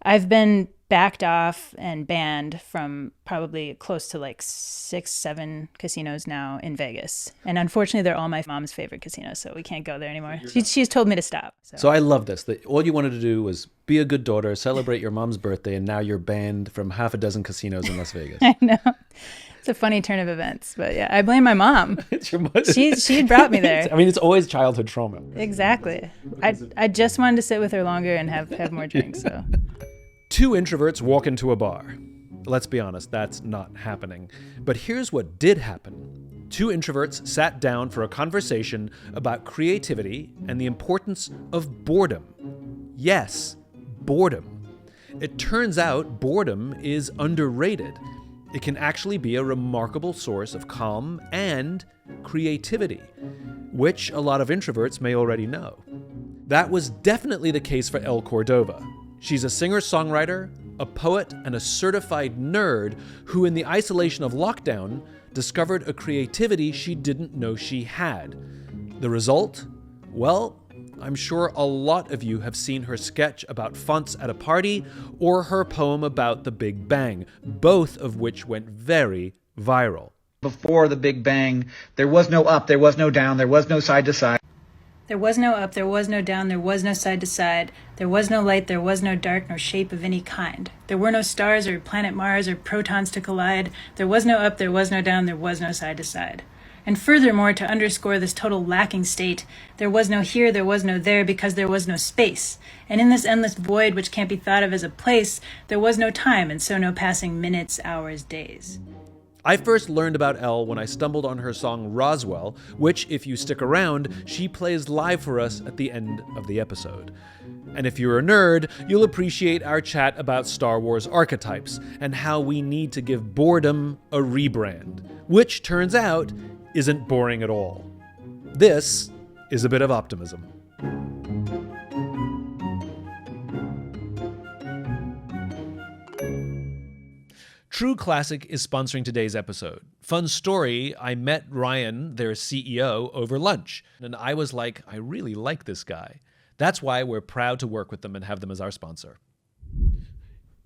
I've been backed off and banned from probably close to like 6-7 casinos now in Vegas. And unfortunately, they're all my mom's favorite casinos, so we can't go there anymore. She's told me to stop. So I love this, that all you wanted to do was be a good daughter, celebrate your mom's birthday, and now you're banned from half a dozen casinos in Las Vegas. I know. It's a funny turn of events, but yeah, I blame my mom. It's your mother. She brought me there. I mean, it's always childhood trauma. Exactly. I just wanted to sit with her longer and have more drinks, so... Two introverts walk into a bar. Let's be honest, that's not happening. But here's what did happen. Two introverts sat down for a conversation about creativity and the importance of boredom. Yes, boredom. It turns out boredom is underrated. It can actually be a remarkable source of calm and creativity, which a lot of introverts may already know. That was definitely the case for Elle Cordova. She's a singer-songwriter, a poet, and a certified nerd who, in the isolation of lockdown, discovered a creativity she didn't know she had. The result? Well, I'm sure a lot of you have seen her sketch about fonts at a party or her poem about the Big Bang, both of which went very viral. Before the Big Bang, there was no up, there was no down, there was no side to side. There was no up, there was no down, there was no side to side. There was no light, there was no dark, nor shape of any kind. There were no stars or planet Mars or protons to collide. There was no up, there was no down, there was no side to side. And furthermore, to underscore this total lacking state, there was no here, there was no there, because there was no space. And in this endless void, which can't be thought of as a place, there was no time, and so no passing minutes, hours, days. I first learned about Elle when I stumbled on her song Roswell, which, if you stick around, she plays live for us at the end of the episode. And if you're a nerd, you'll appreciate our chat about Star Wars archetypes and how we need to give boredom a rebrand, which turns out isn't boring at all. This is A Bit of Optimism. True Classic is sponsoring today's episode. Fun story, I met Ryan, their CEO, over lunch, and I was like, I really like this guy. That's why we're proud to work with them and have them as our sponsor.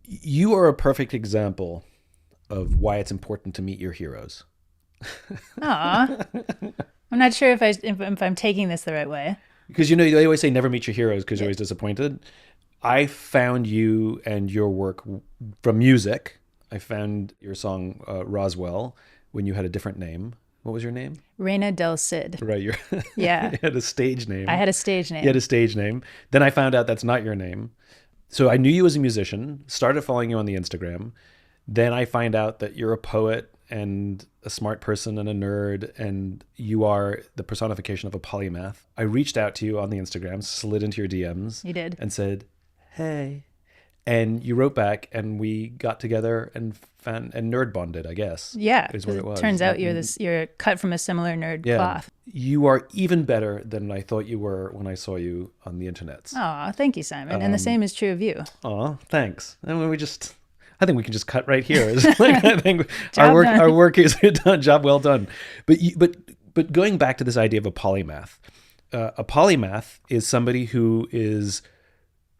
You are a perfect example of why it's important to meet your heroes. Aw. I'm not sure if I'm taking this the right way. Because, you know, they always say never meet your heroes because you're always disappointed. I found you and your work from music. I found your song Roswell when you had a different name. What was your name? Reina del Cid. Right. Yeah. You had a stage name. I had a stage name. You had a stage name. Then I found out that's not your name. So I knew you as a musician, started following you on the Instagram. Then I find out that you're a poet and a smart person and a nerd, and you are the personification of a polymath. I reached out to you on the Instagram, slid into your DMs. You did. And said, hey. And you wrote back, and we got together and nerd bonded, I guess. Yeah, is what it was. Turns out you're cut from a similar nerd cloth. You are even better than I thought you were when I saw you on the internet. Oh, thank you, Simon. And the same is true of you. Oh, thanks. And I think we can just cut right here. I think our work is done. Job well done. But going back to this idea of a polymath is somebody who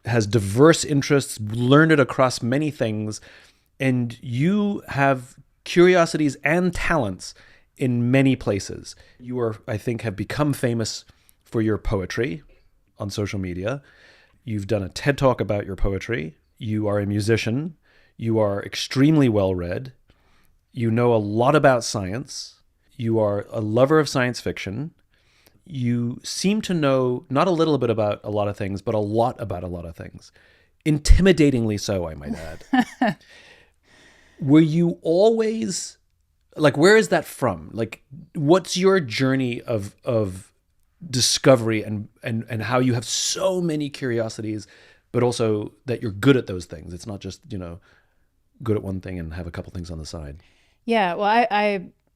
has diverse interests, learned it across many things, and you have curiosities and talents in many places. You I think, have become famous for your poetry on social media. You've done a TED Talk about your poetry. You are a musician. You are extremely well-read. You know a lot about science. You are a lover of science fiction. You seem to know not a little bit about a lot of things, but a lot about a lot of things. Intimidatingly so, I might add. Were you always, like, where is that from? Like, what's your journey of discovery and how you have so many curiosities, but also that you're good at those things? It's not just, good at one thing and have a couple things on the side. Yeah, well,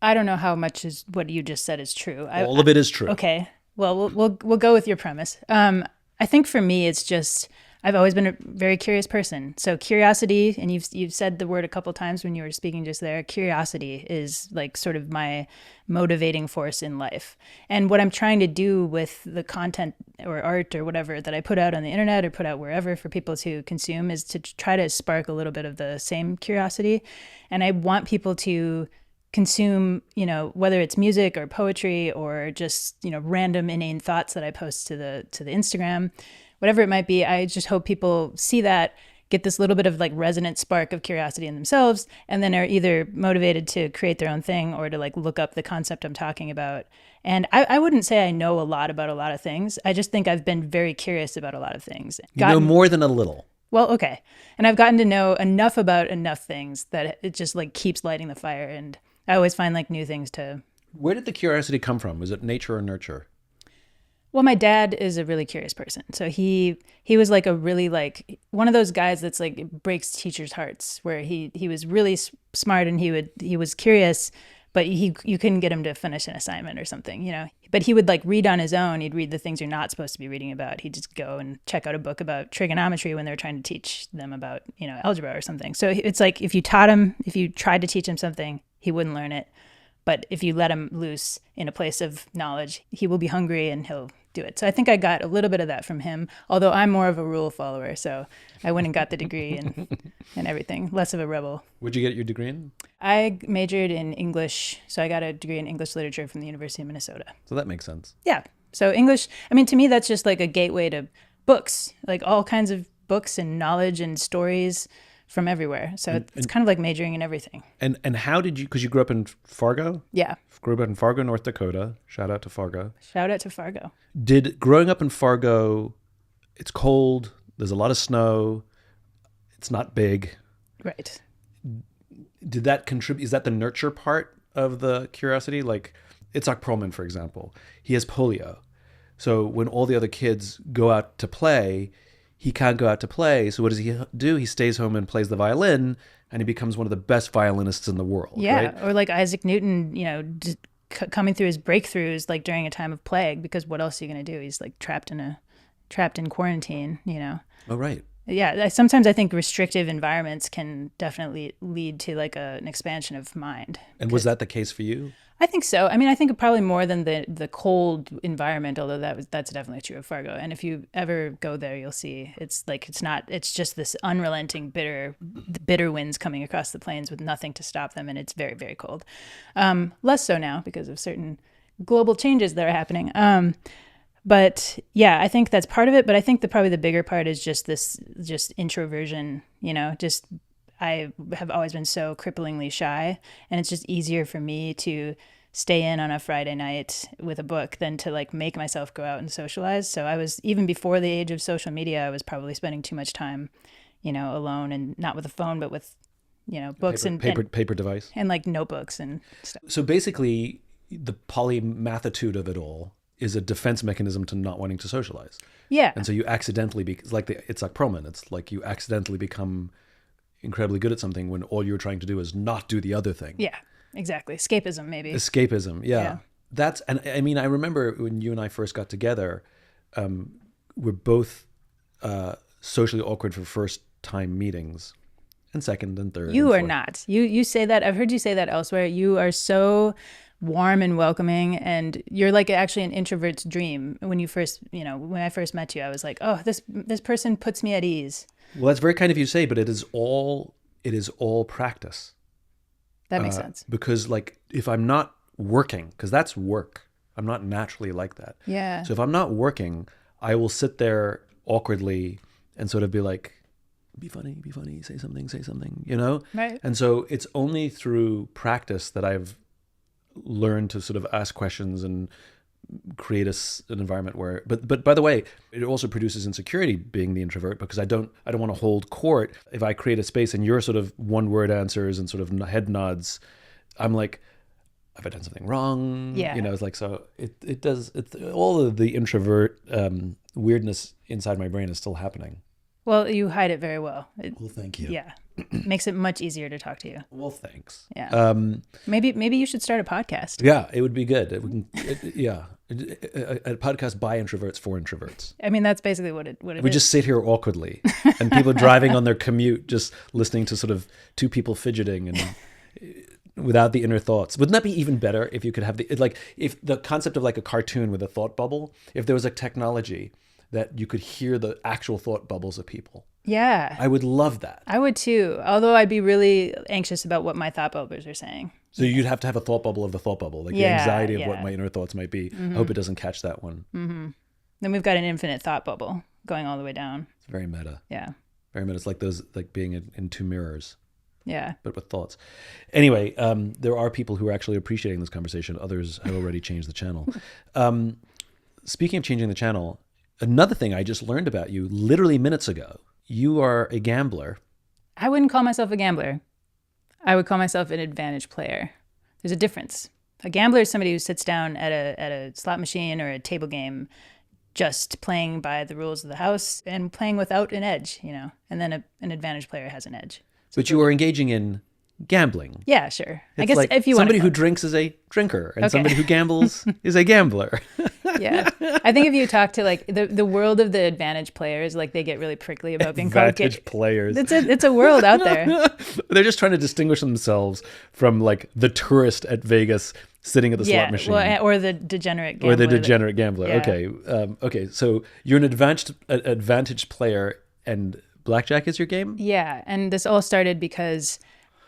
I don't know how much is what you just said is true. All of it is true. Okay. Well, we'll go with your premise. I think for me, it's just I've always been a very curious person. So curiosity, and you've said the word a couple times when you were speaking just there, curiosity is like sort of my motivating force in life. And what I'm trying to do with the content or art or whatever that I put out on the internet or put out wherever for people to consume is to try to spark a little bit of the same curiosity. And I want people to consume, whether it's music or poetry or just, random inane thoughts that I post to the Instagram, whatever it might be. I just hope people see that, get this little bit of like resonant spark of curiosity in themselves, and then are either motivated to create their own thing or to like look up the concept I'm talking about. And I wouldn't say I know a lot about a lot of things. I just think I've been very curious about a lot of things. You know more than a little. Well, okay. And I've gotten to know enough about enough things that it just like keeps lighting the fire. And I always find like new things to... Where did the curiosity come from? Was it nature or nurture? Well, my dad is a really curious person. So he was like a really like one of those guys that's like breaks teachers' hearts, where he was really smart and he was curious, but you couldn't get him to finish an assignment or something, But he would like read on his own. He'd read the things you're not supposed to be reading about. He'd just go and check out a book about trigonometry when they're trying to teach them about, algebra or something. So it's like if you tried to teach him something, he wouldn't learn it. But if you let him loose in a place of knowledge, he will be hungry and he'll do it. So I think I got a little bit of that from him, although I'm more of a rule follower. So I went and got the degree and everything, less of a rebel. What'd you get your degree in? I majored in English. So I got a degree in English literature from the University of Minnesota. So that makes sense. Yeah. So English, to me, that's just like a gateway to books, like all kinds of books and knowledge and stories from everywhere. So it's kind of like majoring in everything. And how did you, because you grew up in Fargo? Yeah. Grew up in Fargo, North Dakota. Shout out to Fargo. Shout out to Fargo. Did growing up in Fargo, it's cold, there's a lot of snow, it's not big. Right. Did that contribute? Is that the nurture part of the curiosity? Like Itzhak Perlman, for example, he has polio. So when all the other kids go out to play, he can't go out to play. So what does he do? He stays home and plays the violin, and he becomes one of the best violinists in the world. Yeah, right? Or like Isaac Newton, coming through his breakthroughs like during a time of plague, because what else are you going to do? He's like trapped in quarantine, Oh, right. Yeah, sometimes I think restrictive environments can definitely lead to like an expansion of mind. And was that the case for you? I think so. I think probably more than the cold environment, although that's definitely true of Fargo. And if you ever go there, you'll see it's just this unrelenting bitter winds coming across the plains with nothing to stop them, and it's very, very cold. Less so now because of certain global changes that are happening. But yeah, I think that's part of it. But I think probably the bigger part is just introversion. I have always been so cripplingly shy, and it's just easier for me to stay in on a Friday night with a book than to like make myself go out and socialize. So I was, even before the age of social media, I was probably spending too much time, alone, and not with a phone, but with, books paper device and like notebooks and stuff. So basically the polymathitude of it all is a defense mechanism to not wanting to socialize. Yeah. And so you accidentally, it's like Perlman, it's like you accidentally become incredibly good at something when all you're trying to do is not do the other thing. Yeah, exactly. Escapism, maybe. Escapism, yeah. I remember when you and I first got together, we're both socially awkward for first time meetings, and second and third. You are not. You say that. I've heard you say that elsewhere. You are so warm and welcoming, and you're like actually an introvert's dream. When you first, when I first met you, I was like, oh, this person puts me at ease. Well, that's very kind of you to say, but it is all practice. That makes sense. Because like if I'm not working, because that's work, I'm not naturally like that. Yeah. So if I'm not working, I will sit there awkwardly and sort of be like, be funny, say something, Right. And so it's only through practice that I've learned to sort of ask questions and create an environment where, but by the way, it also produces insecurity being the introvert, because I don't want to hold court. If I create a space and you're sort of one word answers and sort of head nods, I'm like, have I done something wrong? Yeah. It's like, so it does, all of the introvert weirdness inside my brain is still happening. Well, you hide it very well. Well, thank you. Yeah. Makes it much easier to talk to you. Well, thanks. Yeah. Maybe you should start a podcast. Yeah, it would be good. Yeah. A podcast by introverts for introverts. I mean, that's basically what it We is. just sit here awkwardly, and people driving on their commute, just listening to sort of two people fidgeting and without the inner thoughts. Wouldn't that be even better if you could have if the concept of like a cartoon with a thought bubble, if there was a technology that you could hear the actual thought bubbles of people? Yeah. I would love that. I would too. Although I'd be really anxious about what my thought bubblers are saying. So you'd have to have a thought bubble of the thought bubble, like the anxiety of what my inner thoughts might be. I hope it doesn't catch that one. Mm-hmm. Then we've got an infinite thought bubble going all the way down. It's very meta. Yeah. Very meta. It's like those, like being in two mirrors. Yeah. But with thoughts. Anyway, there are people who are actually appreciating this conversation. Others have already changed the channel. Speaking of changing the channel, another thing I just learned about you literally minutes ago. You are a gambler. I wouldn't call myself a gambler. I would call myself an advantage player. There's a difference. A gambler is somebody who sits down at a slot machine or a table game just playing by the rules of the house and playing without an edge, and then an advantage player has an edge. But you are engaging in gambling. Yeah, sure. It's I guess like if you want somebody who drinks is a drinker, and somebody who gambles is a gambler. Yeah, I think if you talk to like the world of the advantage players, like they get really prickly about being called advantage players. It's a world out there. They're just trying to distinguish themselves from like the tourist at Vegas sitting at the slot machine, or the degenerate gambler. Gambler. Yeah. Okay. So you're an advantage player, and blackjack is your game. Yeah, and this all started because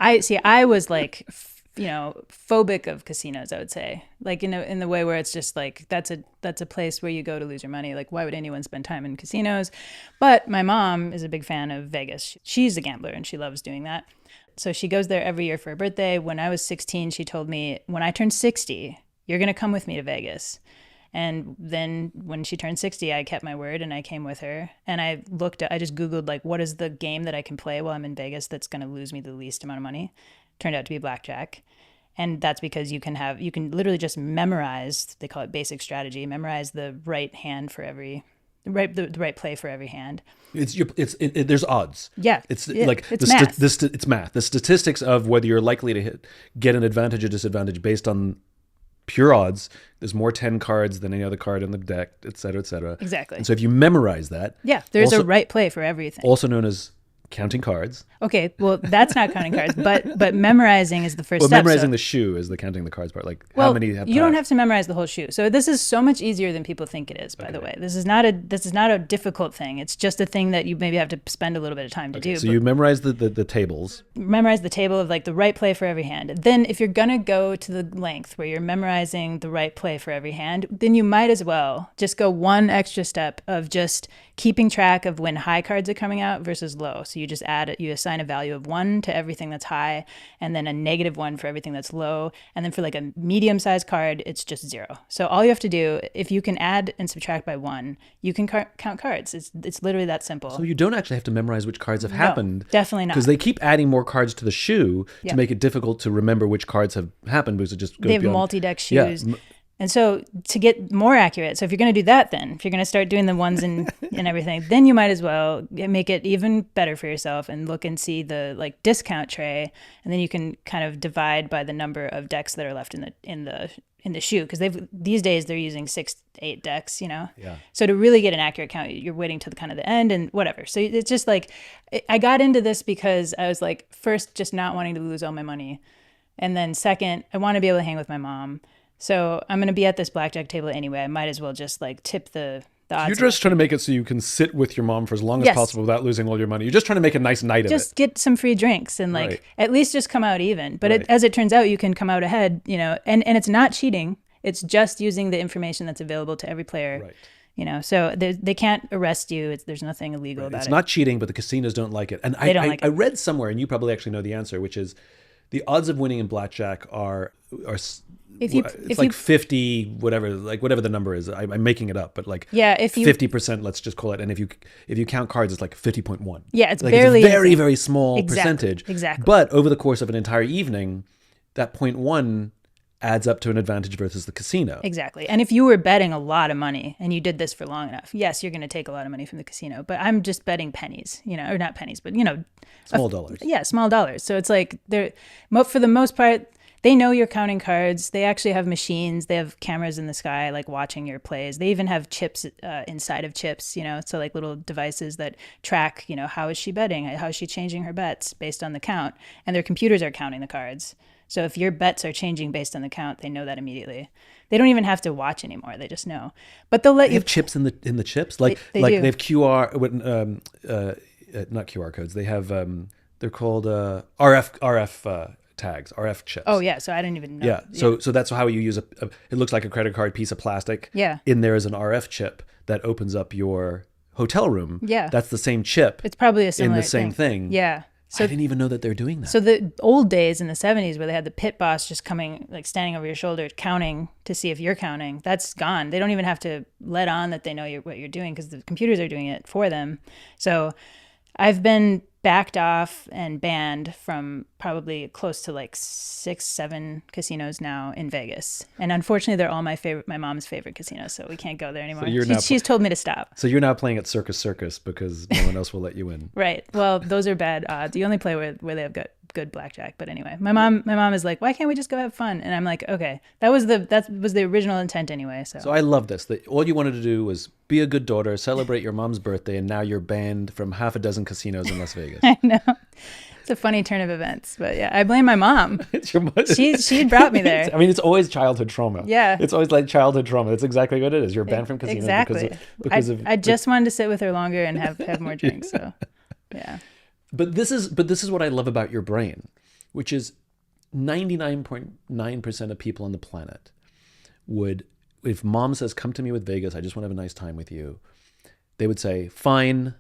I was like, phobic of casinos, I would say, like in the way where it's just like that's a place where you go to lose your money. Like, why would anyone spend time in casinos? But my mom is a big fan of Vegas. She's a gambler and she loves doing that. So she goes there every year for her birthday. When I was 16, she told me, when I turn 60, you're going to come with me to Vegas. And then when she turned 60, I kept my word and I came with her. And I just Googled, like, what is the game that I can play while I'm in Vegas that's going to lose me the least amount of money? Turned out to be blackjack. And that's because you can literally just memorize, they call it basic strategy, memorize the right hand for the right play for every hand. There's odds. Yeah. It's math. It's math. The statistics of whether you're likely to get an advantage or disadvantage based on pure odds. There's more 10 cards than any other card in the deck, et cetera, et cetera. Exactly. And so if you memorize that. Yeah, there's a right play for everything. Also known as counting cards. Okay, well, that's not counting cards, but memorizing is the first step. Well, memorizing the shoe is the counting the cards part. Like, how many have you don't have to memorize the whole shoe. So this is so much easier than people think it is, by the way. This is not a difficult thing. It's just a thing that you maybe have to spend a little bit of time to do. So you memorize the tables. Memorize the table of like the right play for every hand. Then if you're going to go to the length where you're memorizing the right play for every hand, then you might as well just go one extra step of just keeping track of when high cards are coming out versus low. So you just you assign a value of 1 to everything that's high, and then a -1 for everything that's low. And then for like a medium-sized card, it's just 0. So all you have to do, if you can add and subtract by 1, you can count cards. It's literally that simple. So you don't actually have to memorize which cards have happened. Definitely not. Because they keep adding more cards to the shoe to make it difficult to remember which cards have happened, because it just goes They have beyond. multi-deck shoes. Yeah. And so to get more accurate, so if you're going to do that, then if you're going to start doing the ones and everything, then you might as well make it even better for yourself and look and see the like discount tray, and then you can kind of divide by the number of decks that are left in the shoe, because these days they're using 6 to 8 decks, Yeah. So to really get an accurate count, you're waiting to the kind of the end and whatever. So it's just like I got into this because I was like, first, just not wanting to lose all my money, and then second, I want to be able to hang with my mom. So I'm going to be at this blackjack table anyway. I might as well just like tip the odds. You're just trying to make it so you can sit with your mom for as long as possible without losing all your money. You're just trying to make a nice night of it. Just get some free drinks and like at least just come out even. But as it turns out, you can come out ahead, and it's not cheating. It's just using the information that's available to every player. Right. So they can't arrest you. There's nothing illegal about it. It's not cheating, but the casinos don't like it. And I read somewhere, and you probably actually know the answer, which is the odds of winning in blackjack are it's like 50, whatever the number is. I'm making it up, but like 50%, let's just call it. And if you count cards, it's like 50.1. Yeah, it's like barely it's a very, very small percentage. Exactly. But over the course of an entire evening, that 0.1 adds up to an advantage versus the casino. Exactly. And if you were betting a lot of money and you did this for long enough, yes, you're going to take a lot of money from the casino. But I'm just betting pennies, or not pennies, but small dollars. Yeah, small dollars. So it's like for the most part, They know you're counting cards. They actually have machines. They have cameras in the sky, like watching your plays. They even have chips inside of chips, so like little devices that track, how is she betting? How is she changing her bets based on the count? And their computers are counting the cards. So if your bets are changing based on the count, they know that immediately. They don't even have to watch anymore. They just know. But they'll let They you have chips in the chips, like they like do. they have not QR codes. They have they're called RF tags, RF chips. Oh yeah, so I didn't even know. Yeah. So that's how you use it looks like a credit card piece of plastic. Yeah. In there is an RF chip that opens up your hotel room. Yeah. That's the same chip. It's probably a similar in the same thing. Yeah. So I didn't even know that they're doing that. So the old days in the 70s where they had the pit boss just coming, like standing over your shoulder, counting to see if you're counting, that's gone. They don't even have to let on that they know what you're doing because the computers are doing it for them. So I've been backed off and banned from probably close to like 6-7 casinos now in Vegas. And unfortunately, they're all my mom's favorite casinos, so we can't go there anymore. She's told me to stop. So you're now playing at Circus because no one else will let you in. Right. Well, those are bad odds. You only play where they have good blackjack. But anyway, my mom is like, why can't we just go have fun? And I'm like, okay, that was the original intent anyway. So I love this. That all you wanted to do was be a good daughter, celebrate your mom's birthday, and now you're banned from half a dozen casinos in Las Vegas. I know. It's a funny turn of events, but yeah, I blame my mom. It's your mother. She brought me there. I mean, it's always childhood trauma. Yeah. It's always like childhood trauma. That's exactly what it is. You're banned from casinos exactly. I just wanted to sit with her longer and have more drinks. So, yeah. But this is what I love about your brain, which is 99.9% of people on the planet would, if mom says, come to me with Vegas, I just want to have a nice time with you, they would say, fine,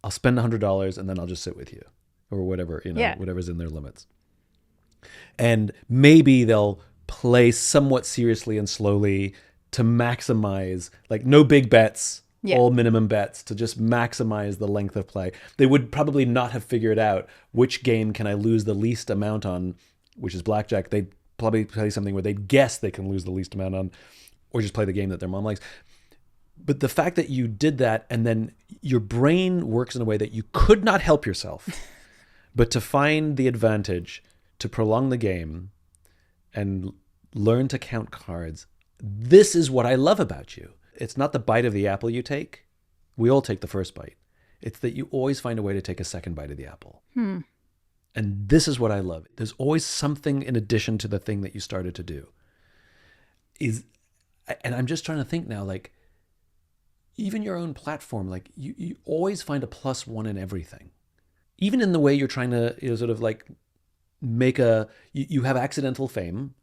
I'll spend $100 and then I'll just sit with you or whatever, whatever's in their limits. And maybe they'll play somewhat seriously and slowly to maximize, like no big bets, all minimum bets to just maximize the length of play. They would probably not have figured out which game can I lose the least amount on, which is blackjack. They'd probably play something where they'd guess they can lose the least amount on, or just play the game that their mom likes. But the fact that you did that and then your brain works in a way that you could not help yourself, but to find the advantage to prolong the game and learn to count cards, this is what I love about you. It's not the bite of the apple you take. We all take the first bite. It's that you always find a way to take a second bite of the apple. And this is what I love. There's always something in addition to the thing that you started to do. And I'm just trying to think now, like, even your own platform, like you always find a plus one in everything. Even in the way you're trying to sort of like make you have accidental fame.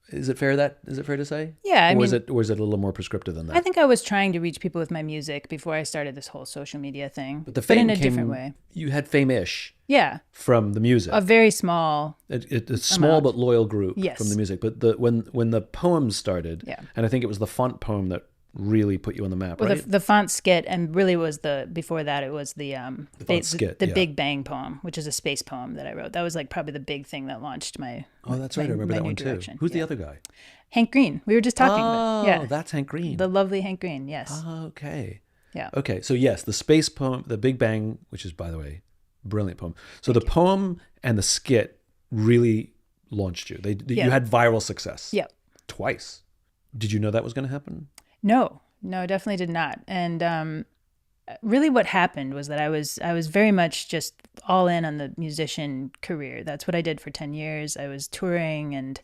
Is it fair to say? Yeah, or is it a little more prescriptive than that? I think I was trying to reach people with my music before I started this whole social media thing. But the fame in a came, different way. You had fame-ish. Yeah. From the music. A very small. A small but loyal group from the music. But when the poems started, and I think it was the font poem that really put you on the map, well, right? The font skit, and really was before that it was the Big Bang poem, which is a space poem that I wrote. That was like probably the big thing that launched my. Oh, that's right. I remember that one direction. too. Who's the other guy? Hank Green. We were just talking about. Yeah, that's Hank Green. The lovely Hank Green. Yes. Okay. Yeah. Okay. So yes, the space poem, the Big Bang, which is, by the way, brilliant poem. So the poem and the skit really launched you. You had viral success. Yeah. Twice. Did you know that was going to happen? No, definitely did not. And really what happened was that I was very much just all in on the musician career. That's what I did for 10 years. I was touring and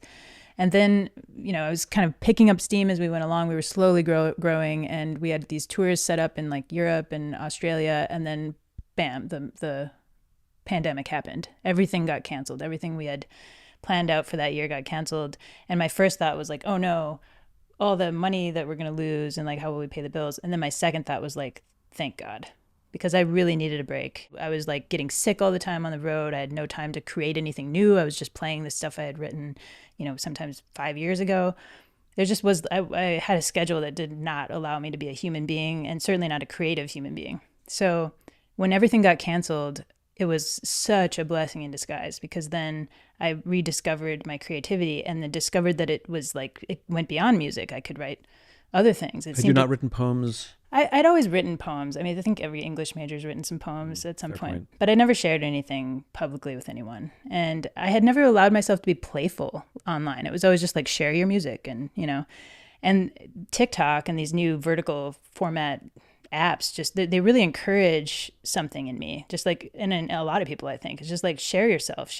then, I was kind of picking up steam as we went along. We were slowly growing, and we had these tours set up in like Europe and Australia, and then bam, the pandemic happened. Everything got canceled. Everything we had planned out for that year got canceled. And my first thought was like, oh no, all the money that we're going to lose, and like, how will we pay the bills? And then my second thought was like, thank God, because I really needed a break. I was like getting sick all the time on the road. I had no time to create anything new. I was just playing the stuff I had written, sometimes 5 years ago. There just was, I had a schedule that did not allow me to be a human being, and certainly not a creative human being. So when everything got canceled, it was such a blessing in disguise, because then I rediscovered my creativity and then discovered that it was like, it went beyond music. I could write other things. Had you not written poems? I'd always written poems. I mean, I think every English major's written some poems at some Fair point, point. but I never shared anything publicly with anyone. And I had never allowed myself to be playful online. It was always just like, share your music and, and TikTok and these new vertical format apps, just they really encourage something in me, just like, and in a lot of people, I think it's just like, share yourself,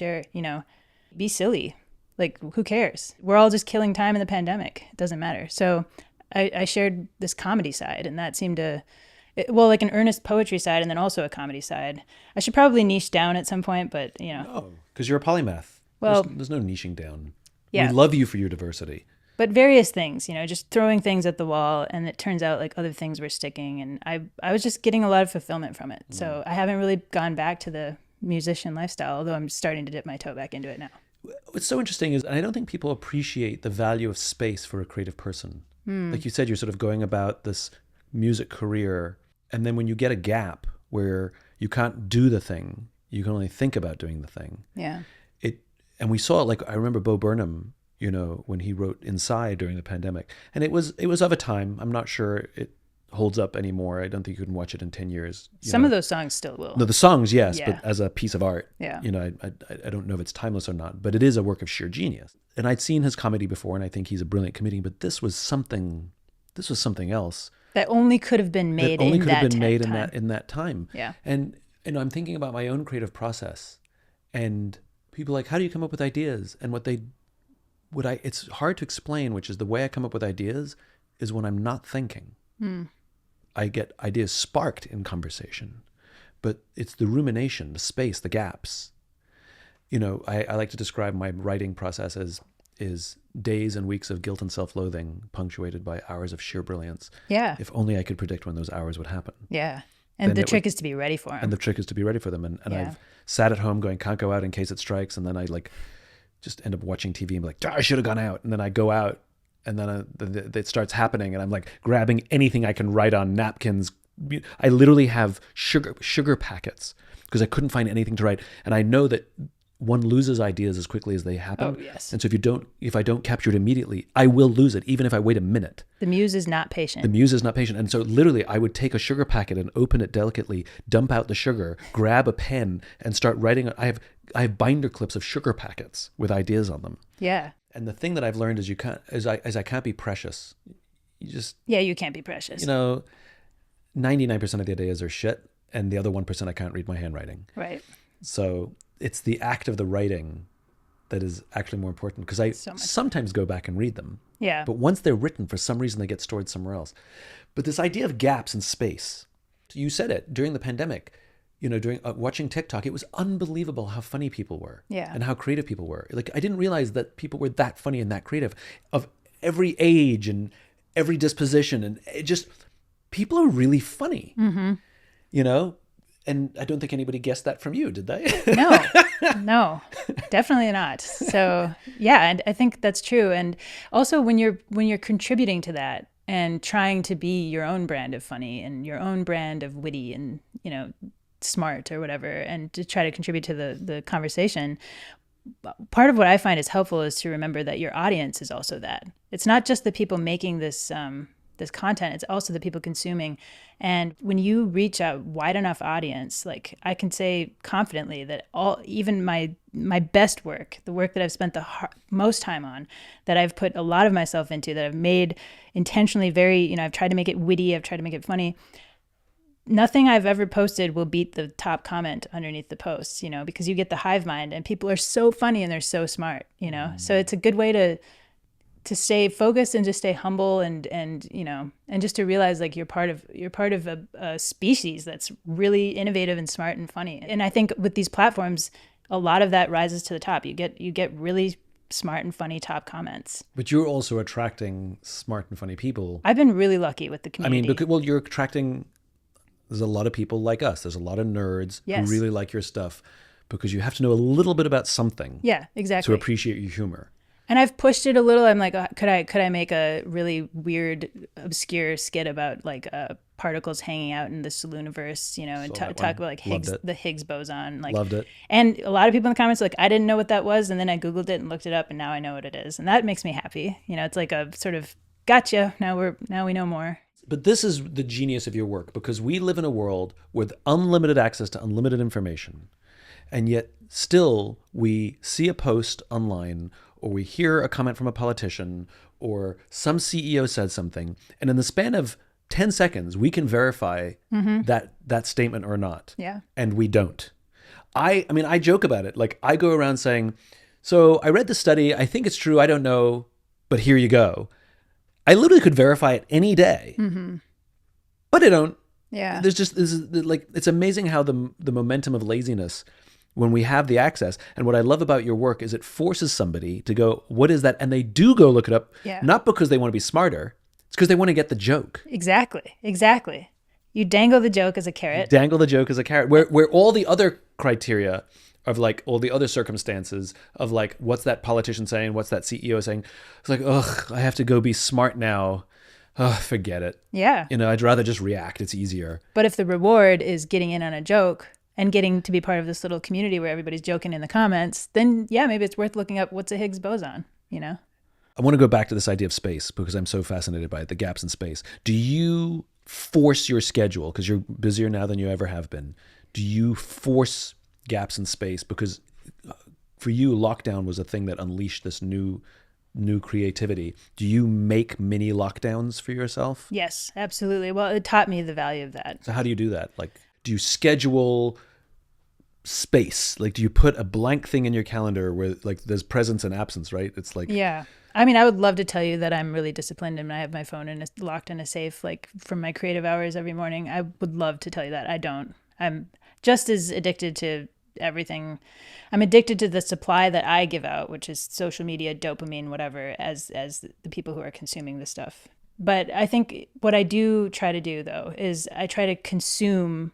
be silly. Like, who cares? We're all just killing time in the pandemic. It doesn't matter. So I shared this comedy side, and that seemed to, like an earnest poetry side and then also a comedy side. I should probably niche down at some point, but No, because you're a polymath. Well, there's no niching down. Yeah. We love you for your diversity. But various things, just throwing things at the wall, and it turns out like other things were sticking, and I was just getting a lot of fulfillment from it. So I haven't really gone back to the musician lifestyle, although I'm starting to dip my toe back into it now. What's so interesting is, and I don't think people appreciate the value of space for a creative person. Like you said, you're sort of going about this music career, and then when you get a gap where you can't do the thing, you can only think about doing the thing. Yeah. And we saw it, like, I remember Bo Burnham, when he wrote Inside during the pandemic, and it was of a time. I'm not sure it holds up anymore. I don't think you can watch it in 10 years. Some of those songs still will. No, the songs, yes, Yeah. but as a piece of art, Yeah. I don't know if it's timeless or not, but it is a work of sheer genius. And I'd seen his comedy before, and I think he's a brilliant comedian, but this was something else. That only could have been made in that time. Yeah. And I'm thinking about my own creative process, and people are like, how do you come up with ideas? And it's hard to explain, which is the way I come up with ideas is when I'm not thinking. I get ideas sparked in conversation, but it's the rumination, the space, the gaps. I like to describe my writing process as days and weeks of guilt and self-loathing punctuated by hours of sheer brilliance. Yeah. If only I could predict when those hours would happen. Yeah. And the trick is to be ready for them. And the trick is to be ready for them. And Yeah. I've sat at home going, can't go out in case it strikes. And then I just end up watching TV and be like, I should have gone out. And then I go out, and then it starts happening. And I'm like grabbing anything I can write on, napkins. I literally have sugar packets because I couldn't find anything to write. And I know that one loses ideas as quickly as they happen. Oh, yes. And so if I don't capture it immediately, I will lose it, even if I wait a minute. The muse is not patient. And so literally I would take a sugar packet and open it delicately, dump out the sugar, grab a pen, and start writing. I have binder clips of sugar packets with ideas on them. Yeah. And the thing that I've learned is I can't be precious. You can't be precious. 99% of the ideas are shit, and the other 1% I can't read my handwriting. Right. So it's the act of the writing that is actually more important, because I sometimes go back and read them. Yeah. But once they're written, for some reason they get stored somewhere else. But this idea of gaps in space, you said it during the pandemic, during watching TikTok, it was unbelievable how funny people were. Yeah. And how creative people were. Like, I didn't realize that people were that funny and that creative, of every age and every disposition, and people are really funny. Mm-hmm. And I don't think anybody guessed that from you, did they? No, definitely not. So yeah, and I think that's true. And also when you're contributing to that and trying to be your own brand of funny and your own brand of witty and, smart or whatever, and to try to contribute to the conversation, part of what I find is helpful is to remember that your audience is also that. It's not just the people making this content, it's also the people consuming. And when you reach a wide enough audience, like, I can say confidently that even my best work, the work that I've spent the most time on, that I've put a lot of myself into, that I've made intentionally very, I've tried to make it witty, I've tried to make it funny. Nothing I've ever posted will beat the top comment underneath the posts, because you get the hive mind, and people are so funny and they're so smart, So it's a good way to stay focused and to stay humble and just to realize, like, you're part of a species that's really innovative and smart and funny. And I think with these platforms, a lot of that rises to the top. You get really smart and funny top comments. But you're also attracting smart and funny people. I've been really lucky with the community. You're attracting. There's a lot of people like us. There's a lot of nerds who really like your stuff, because you have to know a little bit about something. Yeah, exactly. To appreciate your humor. And I've pushed it a little. I'm like, could I make a really weird, obscure skit about like particles hanging out in the salooniverse, and talk about like the Higgs boson. Like, loved it. And a lot of people in the comments are like, I didn't know what that was, and then I Googled it and looked it up, and now I know what it is, and that makes me happy. It's like a sort of gotcha. Now we know more. But this is the genius of your work, because we live in a world with unlimited access to unlimited information. And yet still we see a post online, or we hear a comment from a politician, or some CEO said something, and in the span of 10 seconds, we can verify that statement or not. Yeah. And we don't. I mean, I joke about it. Like, I go around saying, so I read the study, I think it's true, I don't know, but here you go. I literally could verify it any day, but I don't. Yeah. There's just, like, it's amazing how the momentum of laziness, when we have the access, and what I love about your work is it forces somebody to go, what is that? And they do go look it up, not because they want to be smarter, it's because they want to get the joke. Exactly. You dangle the joke as a carrot. Where all the other criteria of, like, all the other circumstances of, like, what's that politician saying? What's that CEO saying? It's like, ugh, I have to go be smart now. Ugh, forget it. Yeah. I'd rather just react. It's easier. But if the reward is getting in on a joke and getting to be part of this little community where everybody's joking in the comments, then yeah, maybe it's worth looking up what's a Higgs boson, I want to go back to this idea of space, because I'm so fascinated by it, the gaps in space. Do you force your schedule, because you're busier now than you ever have been? Do you force gaps in space? Because for you, lockdown was a thing that unleashed this new creativity. Do you make mini lockdowns for yourself? Yes, absolutely. Well, it taught me the value of that. So how do you do that? Like, do you schedule space? Like, do you put a blank thing in your calendar where, like, there's presence and absence, right? It's like... Yeah. I mean, I would love to tell you that I'm really disciplined and I have my phone locked in a safe, like, from my creative hours every morning. I would love to tell you that. I don't. I'm just as addicted to everything. I'm addicted to the supply that I give out, which is social media, dopamine, whatever, as the people who are consuming the stuff. But I think what I do try to do, though, is I try to consume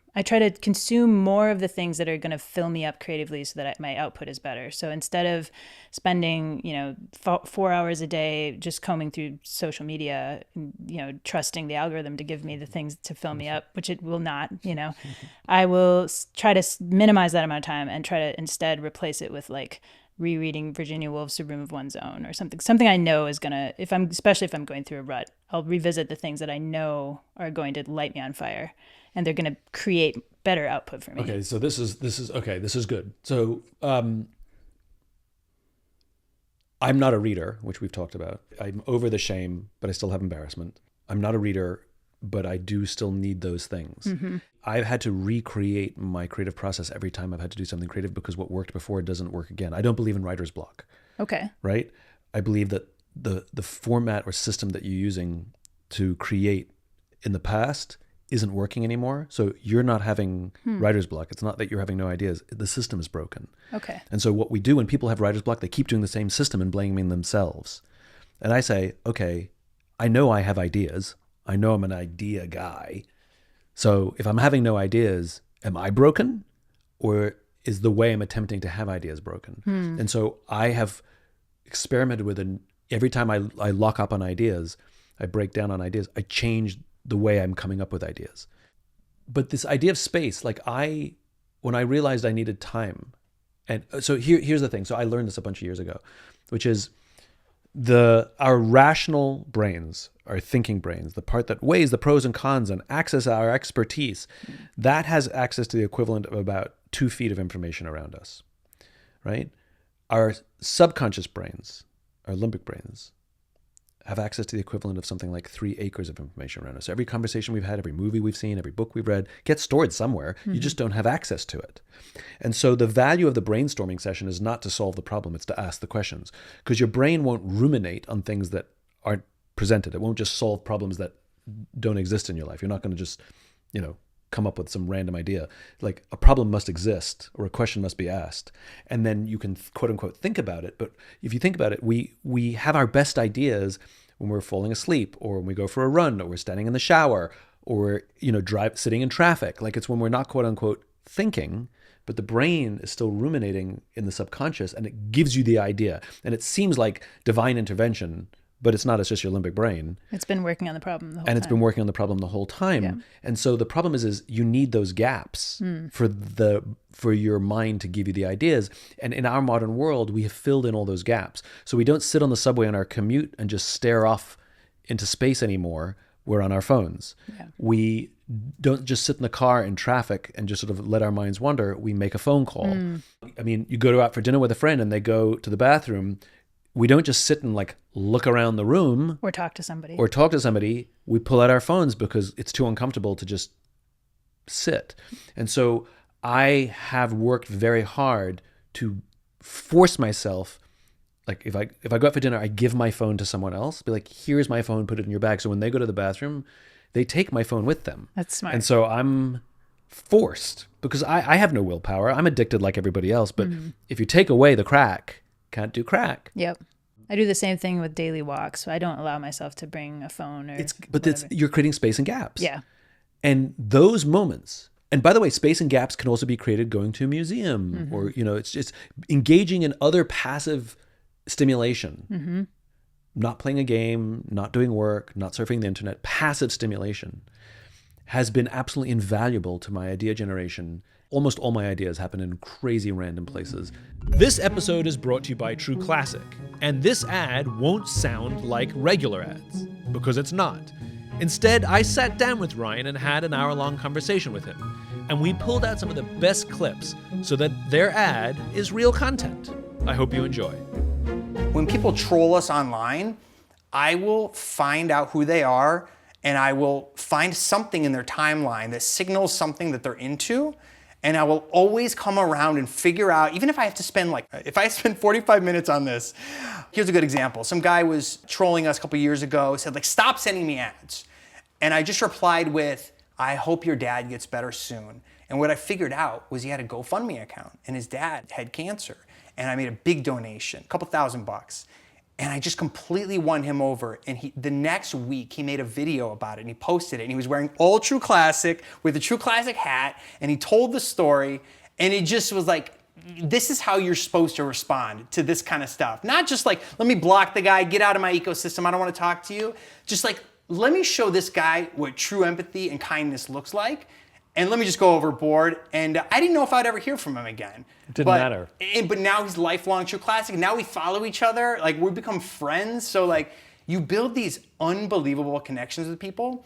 more of the things that are going to fill me up creatively so that my output is better. So instead of spending, 4 hours a day just combing through social media, trusting the algorithm to give me the things to fill me up, which it will not, I will try to minimize that amount of time and try to instead replace it with, like, rereading Virginia Woolf's A Room of One's Own, or something I know is gonna, especially if I'm going through a rut, I'll revisit the things that I know are going to light me on fire, and they're gonna create better output for me. Okay, so this is good. So I'm not a reader, which we've talked about. I'm over the shame, but I still have embarrassment. I'm not a reader, but I do still need those things. I've had to recreate my creative process every time I've had to do something creative, because what worked before doesn't work again. I don't believe in writer's block. Okay. Right? I believe that the format or system that you're using to create in the past isn't working anymore. So you're not having writer's block. It's not that you're having no ideas. The system is broken. Okay. And so what we do when people have writer's block, they keep doing the same system and blaming themselves. And I say, okay, I know I have ideas. I know I'm an idea guy. So if I'm having no ideas, am I broken? Or is the way I'm attempting to have ideas broken? And so I have experimented with it. Every time I lock up on ideas, I break down on ideas, I change the way I'm coming up with ideas. But this idea of space, like when I realized I needed time, and so here's the thing. So I learned this a bunch of years ago, which is our rational brains, our thinking brains, the part that weighs the pros and cons and access our expertise, that has access to the equivalent of about 2 feet of information around us, right? Our subconscious brains, our limbic brains, have access to the equivalent of something like 3 acres of information around us. So every conversation we've had, every movie we've seen, every book we've read gets stored somewhere. You just don't have access to it. And so the value of the brainstorming session is not to solve the problem, it's to ask the questions. Because your brain won't ruminate on things that aren't presented. It won't just solve problems that don't exist in your life. You're not going to just, come up with some random idea. Like, a problem must exist, or a question must be asked. And then you can, quote unquote, think about it. But if you think about it, we have our best ideas when we're falling asleep, or when we go for a run, or we're standing in the shower, or sitting in traffic. Like, it's when we're not, quote unquote, thinking, but the brain is still ruminating in the subconscious, and it gives you the idea. And it seems like divine intervention, but it's not. It's just your limbic brain. It's been working on the problem the whole time. And it's been working on the problem the whole time. Yeah. And so the problem is you need those gaps for your mind to give you the ideas. And in our modern world, we have filled in all those gaps. So we don't sit on the subway on our commute and just stare off into space anymore. we're on our phones. Yeah. We don't just sit in the car in traffic and just sort of let our minds wander. We make a phone call. I mean, you go out for dinner with a friend and they go to the bathroom. We don't just sit and like look around the room Or talk to somebody. We pull out our phones because it's too uncomfortable to just sit. And so I have worked very hard to force myself, like if I go out for dinner, I give my phone to someone else, be like, here's my phone, put it in your bag. So when they go to the bathroom, they take my phone with them. That's smart. And so I'm forced because I have no willpower. I'm addicted like everybody else. But if you take away the crack, can't do crack. Yep. I do the same thing with daily walks. So I don't allow myself to bring a phone or You're creating space and gaps. Yeah. And those moments, and by the way, space and gaps can also be created going to a museum or, it's just engaging in other passive stimulation, not playing a game, not doing work, not surfing the internet, passive stimulation has been absolutely invaluable to my idea generation. Almost all my ideas happen in crazy random places. This episode is brought to you by True Classic, and this ad won't sound like regular ads, because it's not. Instead, I sat down with Ryan and had an hour-long conversation with him, and we pulled out some of the best clips so that their ad is real content. I hope you enjoy. When people troll us online, I will find out who they are, and I will find something in their timeline that signals something that they're into. And I will always come around and figure out, even if I have to spend if I spend 45 minutes on this. Here's a good example. Some guy was trolling us a couple years ago, said stop sending me ads. And I just replied with, I hope your dad gets better soon. And what I figured out was he had a GoFundMe account and his dad had cancer. And I made a big donation, a couple $1,000. And I just completely won him over. And the next week, he made a video about it and he posted it. And he was wearing all True Classic with a True Classic hat. And he told the story. And it just was like, this is how you're supposed to respond to this kind of stuff. Not just let me block the guy, get out of my ecosystem, I don't want to talk to you. Just let me show this guy what true empathy and kindness looks like. And let me just go overboard. And I didn't know if I'd ever hear from him again. It didn't matter. But now he's lifelong True Classic. Now we follow each other. We become friends. So you build these unbelievable connections with people.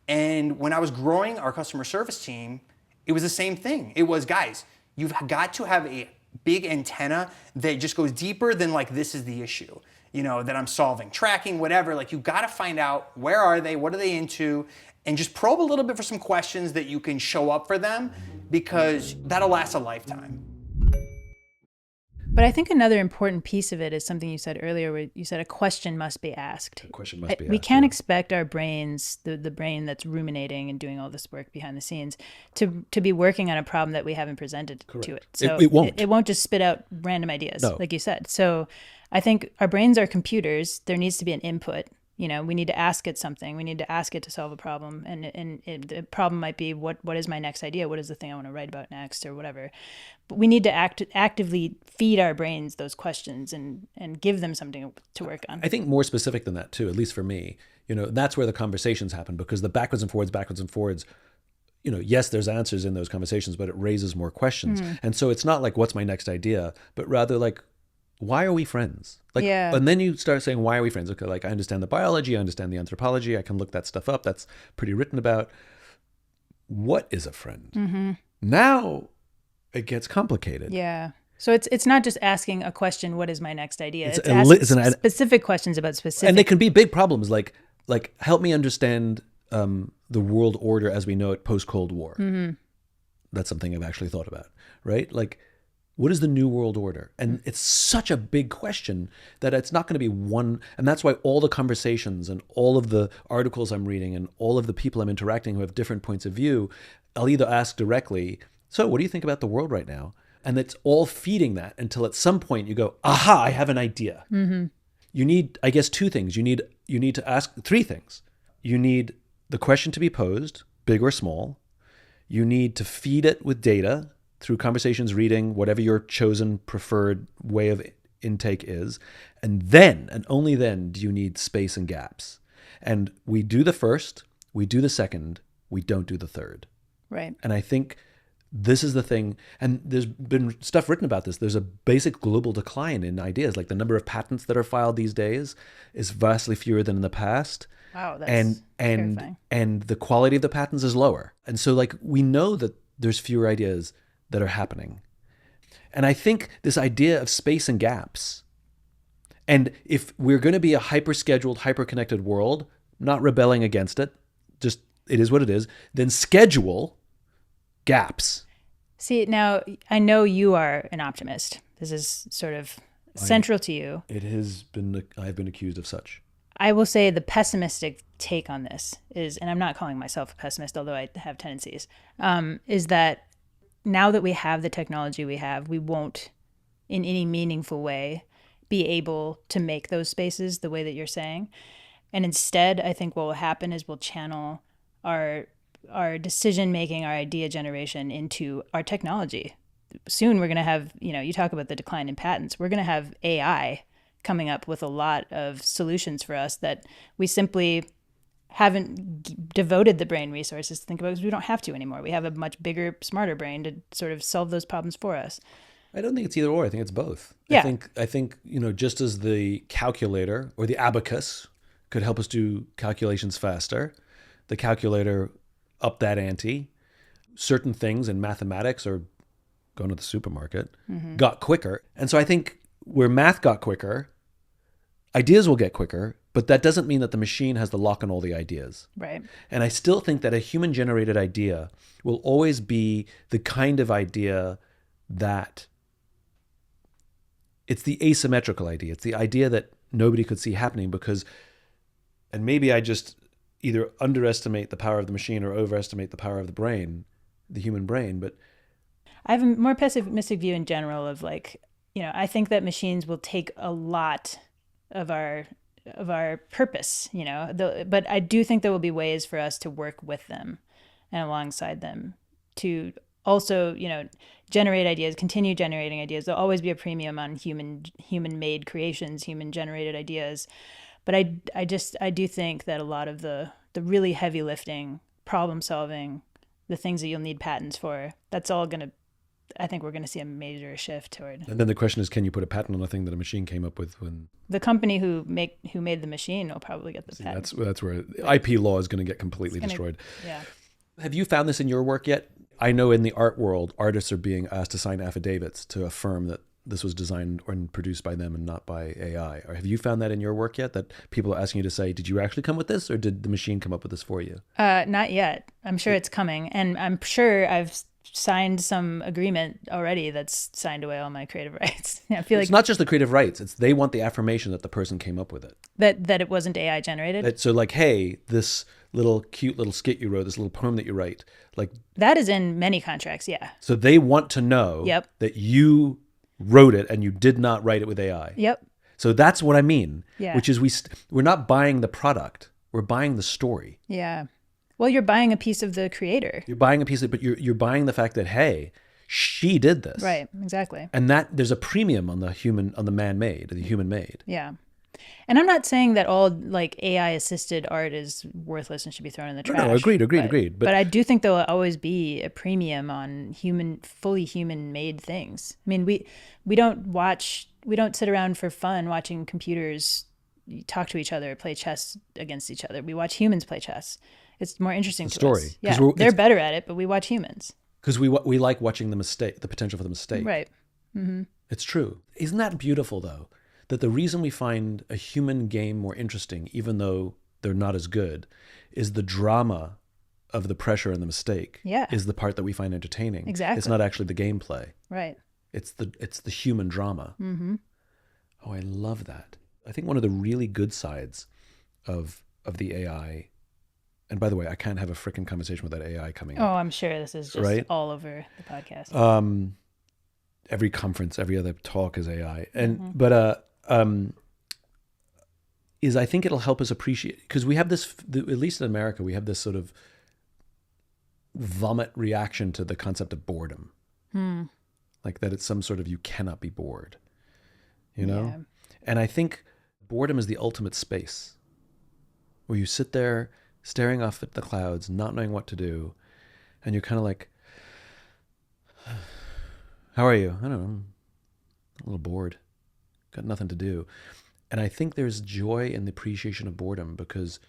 And when I was growing our customer service team, it was the same thing. It was, guys, you've got to have a big antenna that just goes deeper than this is the issue, that I'm solving, tracking, whatever. You got to find out where are they, what are they into, and just probe a little bit for some questions that you can show up for them, because that'll last a lifetime. But I think another important piece of it is something you said earlier, where you said a question must be asked. A question must be asked. We can't expect our brains, the brain that's ruminating and doing all this work behind the scenes, to be working on a problem that we haven't presented to it. So it won't. It won't just spit out random ideas, No. like you said. So I think our brains are computers. There needs to be an input. We need to ask it something. We need to ask it to solve a problem. And the problem might be, what is my next idea? What is the thing I want to write about next, or whatever? But we need to actively feed our brains those questions and give them something to work on. I think more specific than that too, at least for me, that's where the conversations happen, because the backwards and forwards, yes, there's answers in those conversations, but it raises more questions. And so it's not what's my next idea, but rather why are we friends? Yeah. And then you start saying, why are we friends? Okay, I understand the biology, I understand the anthropology, I can look that stuff up. That's pretty written about. What is a friend? Now it gets complicated. Yeah. So it's not just asking a question, what is my next idea? It's asking specific questions about specific. And they can be big problems, like help me understand the world order as we know it post-Cold War. That's something I've actually thought about, right? What is the new world order? And it's such a big question that it's not going to be one. And that's why all the conversations and all of the articles I'm reading and all of the people I'm interacting who have different points of view, I'll either ask directly, so what do you think about the world right now? And it's all feeding that until at some point you go, aha, I have an idea. You need, I guess, two things. You need to ask three things. You need the question to be posed, big or small. You need to feed it with data through conversations, reading, whatever your chosen preferred way of intake is. And then, and only then, do you need space and gaps. And we do the first, we do the second, we don't do the third. Right. And I think This is the thing. And there's been stuff written about this. There's a basic global decline in ideas. Like the number of patents that are filed these days is vastly fewer than in the past. Wow, that's terrifying. And the quality of the patents is lower. And so like we know that there's fewer ideas that are happening. And I think this idea of space and gaps, and if we're going to be a hyper-scheduled, hyper-connected world, not rebelling against it, just it is what it is, then schedule gaps. See, now I know you are an optimist. This is sort of central to you. It has been, I've been accused of such. I will say the pessimistic take on this is, and I'm not calling myself a pessimist, although I have tendencies, is that now that we have the technology we have, we won't in any meaningful way be able to make those spaces the way that you're saying. And instead, I think what will happen is we'll channel our decision making, our idea generation into our technology. Soon we're going to have, you talk about the decline in patents. We're going to have AI coming up with a lot of solutions for us that we simply haven't devoted the brain resources to think about because we don't have to anymore. We have a much bigger, smarter brain to sort of solve those problems for us. I don't think it's either or. I think it's both. Yeah. I think just as the calculator or the abacus could help us do calculations faster, the calculator upped that ante. Certain things in mathematics or going to the supermarket got quicker. And so I think where math got quicker, ideas will get quicker, but that doesn't mean that the machine has the lock on all the ideas. Right. And I still think that a human-generated idea will always be the kind of idea that it's the asymmetrical idea. It's the idea that nobody could see happening because, and maybe I just either underestimate the power of the machine or overestimate the power of the brain, the human brain, but I have a more pessimistic view in general of I think that machines will take a lot of our purpose, but I do think there will be ways for us to work with them and alongside them to also, generate ideas, continue generating ideas. There'll always be a premium on human-made creations, human-generated ideas. But I do think that a lot of the really heavy lifting, problem solving, the things that you'll need patents for, that's all I think we're going to see a major shift toward. And then the question is, can you put a patent on a thing that a machine came up with when the company who made the machine will probably get the patent. That's where IP law is going to get completely destroyed. Yeah. Have you found this in your work yet? I know in the art world, artists are being asked to sign affidavits to affirm that this was designed or produced by them and not by AI. Or have you found that in your work yet, that people are asking you to say, did you actually come with this or did the machine come up with this for you? Not yet. I'm sure it's coming. And I'm sure I've signed some agreement already that's signed away all my creative rights. I feel it's not just the creative rights. It's they want the affirmation that the person came up with it. That it wasn't AI generated? So like, hey, this cute little skit you wrote, this little poem that you write, like that is in many contracts, yeah. So they want to know that you wrote it and you did not write it with AI. Yep. So that's what I mean, yeah. Which is we're not buying the product, we're buying the story. Yeah. Well, you're buying a piece of the creator. You're buying a piece of, but you're buying the fact that, hey, she did this. Right, exactly. And that there's a premium on the man-made, the human-made. Yeah. And I'm not saying that all like AI assisted art is worthless and should be thrown in the trash. No, agreed. But I do think there will always be a premium on fully human made things. I mean, we don't sit around for fun watching computers talk to each other, play chess against each other. We watch humans play chess. It's more interesting to us. Yeah, they're better at it, but we watch humans. Because we like watching the potential for the mistake. Right. Mm-hmm. It's true. Isn't that beautiful, though? That the reason we find a human game more interesting, even though they're not as good, is the drama of the pressure and the mistake. Yeah. Is the part that we find entertaining. Exactly. It's not actually the gameplay. Right. It's the human drama. Mm-hmm. Oh, I love that. I think one of the really good sides of the AI, and by the way, I can't have a freaking conversation without AI coming up. Oh, I'm sure this is just right? all over the podcast. Every conference, every other talk is AI. And is I think it'll help us appreciate, because we have this, at least in America, we have this sort of vomit reaction to the concept of boredom. Like that it's some sort of, you cannot be bored, you know? Yeah. And I think boredom is the ultimate space where you sit there staring off at the clouds, not knowing what to do. And you're kind of like, How are you? I don't know. I'm a little bored. Got nothing to do. And I think there's joy in the appreciation of boredom because,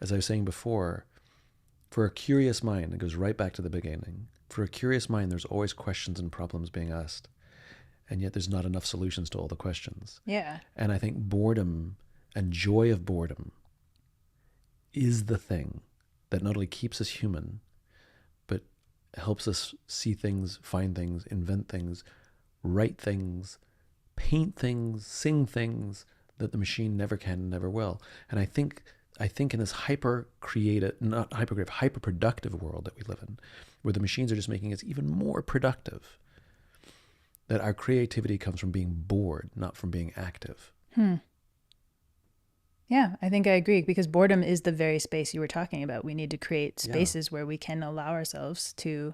as I was saying before, for a curious mind, it goes right back to the beginning. For a curious mind, there's always questions and problems being asked. And yet there's not enough solutions to all the questions. Yeah. And I think boredom and joy of boredom is the thing that not only keeps us human, but helps us see things, find things, invent things, write things, paint things, sing things that the machine never can, never will. And I think in this hyper-productive world that we live in, where the machines are just making us even more productive, that our creativity comes from being bored, not from being active. Yeah, I think I agree because boredom is the very space you were talking about. We need to create spaces where we can allow ourselves to,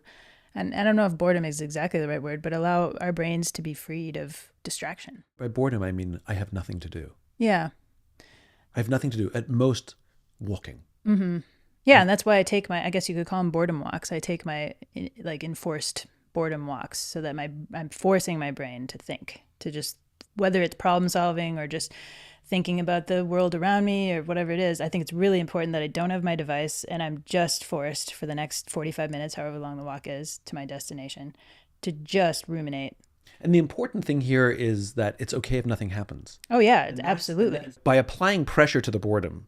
and I don't know if boredom is exactly the right word, but allow our brains to be freed of distraction. By boredom, I mean I have nothing to do. Yeah. I have nothing to do. At most, walking. Mm-hmm. Yeah, and that's why I take I guess you could call them boredom walks. I take my enforced boredom walks so that I'm forcing my brain to think, to just, whether it's problem solving or just thinking about the world around me or whatever it is. I think it's really important that I don't have my device and I'm just forced for the next 45 minutes, however long the walk is, to my destination, to just ruminate. And the important thing here is that it's okay if nothing happens. Oh yeah, absolutely. By applying pressure to the boredom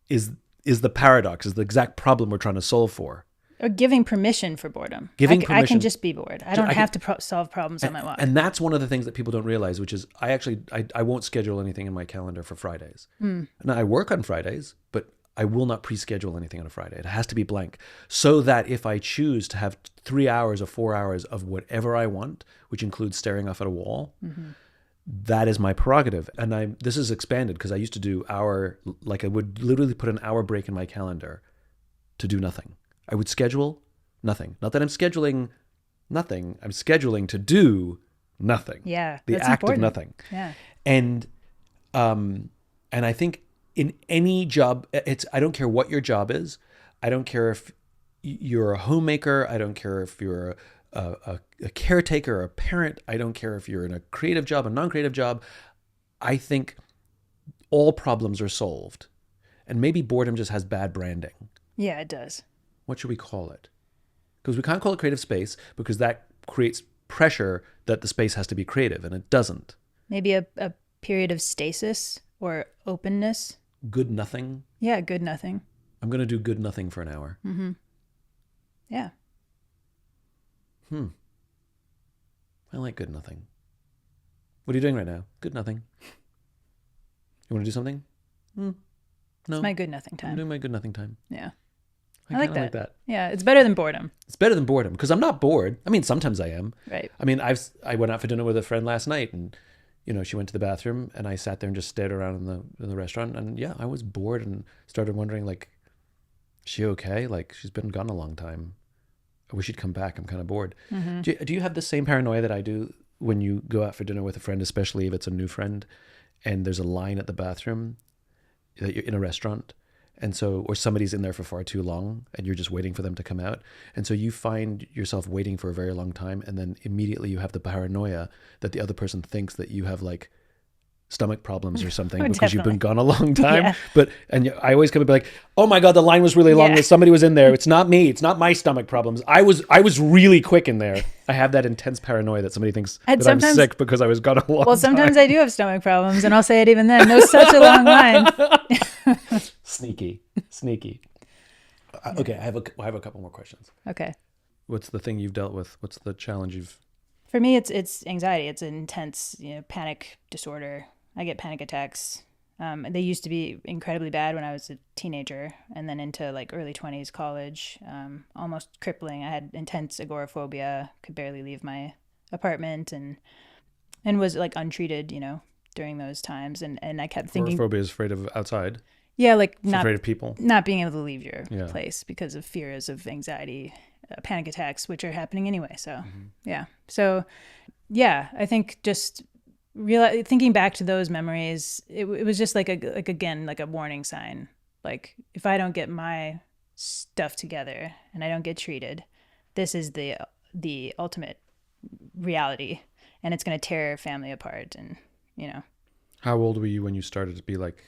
is the paradox, is the exact problem we're trying to solve for. Or giving permission for boredom. Giving I permission. can just be bored. I don't have to solve problems on my walk. And that's one of the things that people don't realize, which is I won't schedule anything in my calendar for Fridays. Now, I work on Fridays, but I will not pre-schedule anything on a Friday. It has to be blank. So that if I choose to have 3 hours or 4 hours of whatever I want, which includes staring off at a wall, that is my prerogative. And this is expanded because I used to do I would literally put an hour break in my calendar to do nothing. I would schedule nothing. Not that I'm scheduling nothing. I'm scheduling to do nothing. Yeah, the that's act important. of nothing. Yeah. And I think in any job, I don't care what your job is. I don't care if you're a homemaker. I don't care if you're a caretaker or a parent. I don't care if you're in a creative job, a non-creative job. I think all problems are solved. And maybe boredom just has bad branding. Yeah, it does. What should we call it? Because we can't call it creative space because that creates pressure that the space has to be creative, and it doesn't. Maybe a period of stasis or openness. Good nothing. Yeah, good nothing. I'm going to do good nothing for an hour. Mm-hmm. Yeah. I like good nothing. What are you doing right now? Good nothing. You want to do something? No. It's my good nothing time. I'm doing my good nothing time. Yeah. I like kinda that. like that. Yeah, it's better than boredom. It's better than boredom because I'm not bored. I mean, sometimes I am. Right. I mean, I went out for dinner with a friend last night, and she went to the bathroom, and I sat there and just stared around in the restaurant, and yeah, I was bored and started wondering, like, is she okay? Like, she's been gone a long time. I wish she'd come back. I'm kind of bored. Mm-hmm. Do you have the same paranoia that I do when you go out for dinner with a friend, especially if it's a new friend, and there's a line at the bathroom that you're in a restaurant? And so, or somebody's in there for far too long and you're just waiting for them to come out. And so you find yourself waiting for a very long time. And then immediately you have the paranoia that the other person thinks that you have like stomach problems or something because you've been gone a long time. Yeah. I always come and be like, oh my God, the line was really long. Somebody was in there. It's not me. It's not my stomach problems. I was really quick in there. I have that intense paranoia that somebody thinks that I'm sick because I was gone a long time. Well, sometimes I do have stomach problems and I'll say it even then. There's such a long line. Sneaky. Okay, I have a couple more questions. Okay. What's the thing you've dealt with? What's the challenge you've? For me, it's anxiety. It's an intense, panic disorder. I get panic attacks. They used to be incredibly bad when I was a teenager, and then into like early 20s, college, almost crippling. I had intense agoraphobia. Could barely leave my apartment, and was like untreated, during those times. And I kept thinking. Agoraphobia is afraid of outside. Yeah, like not afraid of people. Not being able to leave your place because of fears of anxiety, panic attacks, which are happening anyway. So, yeah. So, yeah, I think just thinking back to those memories, it was just like a warning sign. Like, if I don't get my stuff together and I don't get treated, this is the ultimate reality, and it's going to tear family apart. And, How old were you when you started to be like,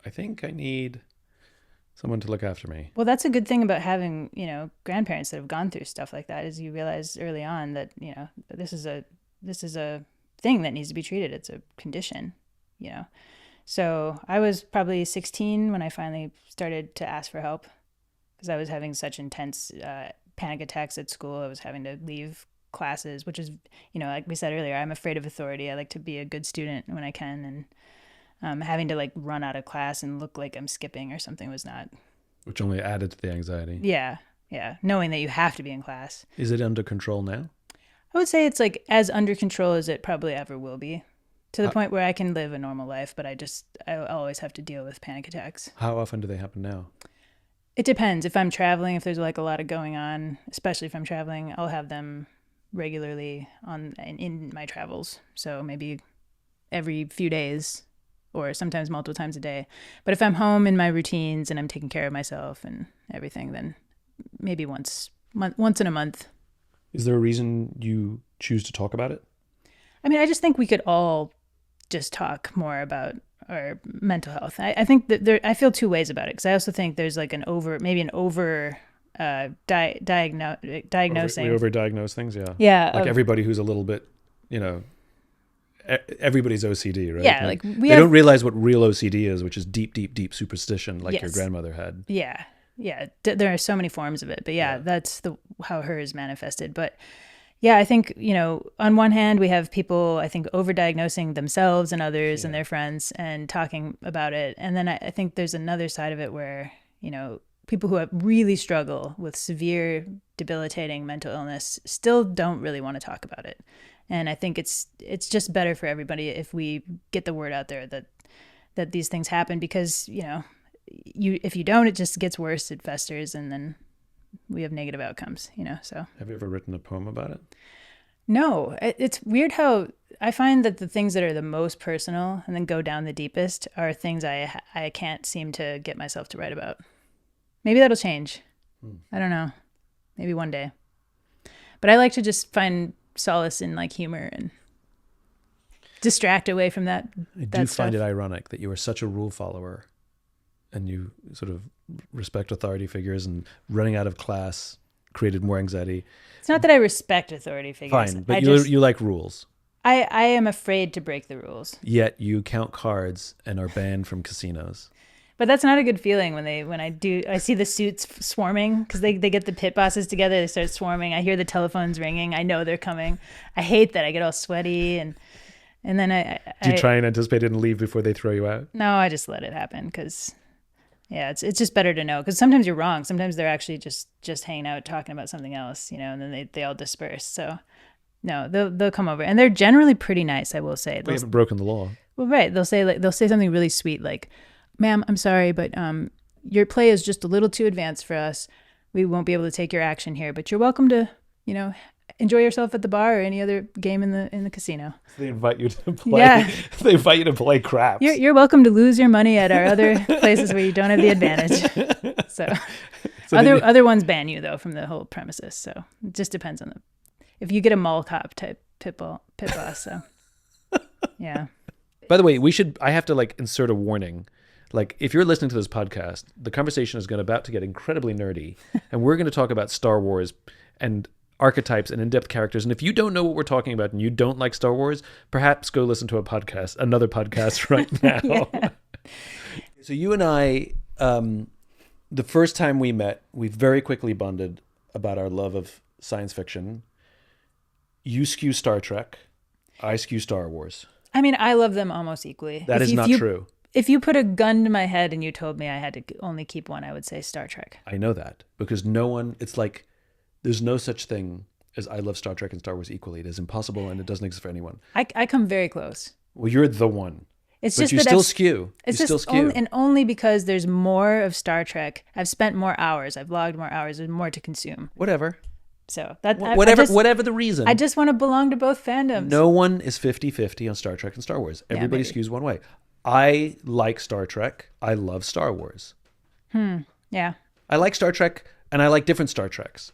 I think I need someone to look after me? Well, that's a good thing about having, grandparents that have gone through stuff like that, is you realize early on that, this is a thing that needs to be treated. It's a condition, So I was probably 16 when I finally started to ask for help, because I was having such intense panic attacks at school. I was having to leave classes, which is, like we said earlier, I'm afraid of authority. I like to be a good student when I can. And having to like run out of class and look like I'm skipping or something was not. Which only added to the anxiety. Yeah. Yeah. Knowing that you have to be in class. Is it under control now? I would say it's like as under control as it probably ever will be, to the point where I can live a normal life, but I always have to deal with panic attacks. How often do they happen now? It depends. If I'm traveling, if there's like a lot of going on, especially if I'm traveling, I'll have them regularly in my travels. So maybe every few days, or sometimes multiple times a day. But if I'm home in my routines and I'm taking care of myself and everything, then maybe once in a month. Is there a reason you choose to talk about it? I mean, I just think we could all just talk more about our mental health. I think that I feel two ways about it, because I also think there's like diagnosing. We overdiagnose things, yeah. Yeah. Like everybody who's a little bit, everybody's OCD, right? Yeah, they don't realize what real OCD is, which is deep, deep, deep superstition, like your Yes. grandmother had. Yeah. Yeah. There are so many forms of it, but that's how hers manifested. But yeah, I think, on one hand, we have people, I think, overdiagnosing themselves and others and their friends and talking about it. And then I think there's another side of it where, people who really struggle with severe, debilitating mental illness still don't really want to talk about it. And I think it's just better for everybody if we get the word out there that these things happen, because, if you don't, it just gets worse, it festers, and then we have negative outcomes, so. Have you ever written a poem about it? No, it's weird how I find that the things that are the most personal and then go down the deepest are things I can't seem to get myself to write about. Maybe that'll change. I don't know. Maybe one day. But I like to just find solace in like humor and distract away from that. I do find it ironic that you are such a rule follower and you sort of respect authority figures, and running out of class created more anxiety. It's not that I respect authority figures. Fine, but you like rules. I am afraid to break the rules. Yet you count cards and are banned from casinos. But that's not a good feeling when I see the suits swarming, because they get the pit bosses together, they start swarming. I hear the telephones ringing. I know they're coming. I hate that. I get all sweaty and then Do you try and anticipate it and leave before they throw you out? No, I just let it happen, because it's just better to know, because sometimes you're wrong. Sometimes they're actually just hanging out talking about something else, and then they all disperse. So no, they'll come over, and they're generally pretty nice, I will say. We haven't broken the law. Well, right. They'll say something really sweet like, "Ma'am, I'm sorry, but your play is just a little too advanced for us. We won't be able to take your action here, but you're welcome to, enjoy yourself at the bar or any other game in the casino." So they invite you to play. Yeah. They invite you to play craps. You're welcome to lose your money at our other places where you don't have the advantage. So other ones ban you though from the whole premises. So it just depends on if you get a mall cop type pit boss. So yeah. By the way, I have to insert a warning. If you're listening to this podcast, the conversation is about to get incredibly nerdy, and we're going to talk about Star Wars and archetypes and in-depth characters. And if you don't know what we're talking about and you don't like Star Wars, perhaps go listen to another podcast right now. Yeah. So you and I, the first time we met, we very quickly bonded about our love of science fiction. You skew Star Trek. I skew Star Wars. I mean, I love them almost equally. That is not true. If you put a gun to my head and you told me I had to only keep one, I would say Star Trek. I know that, because there's no such thing as I love Star Trek and Star Wars equally. It is impossible, and it doesn't exist for anyone. I come very close. Well, you're the one. It's but just you that still skew. It's you just still skew. only because there's more of Star Trek. I've spent more hours. I've logged more hours. There's more to consume. Whatever. So whatever the reason. I just want to belong to both fandoms. No one is 50-50 on Star Trek and Star Wars. Everybody skews one way. I like Star Trek. I love Star Wars. Yeah. I like Star Trek, and I like different Star Treks.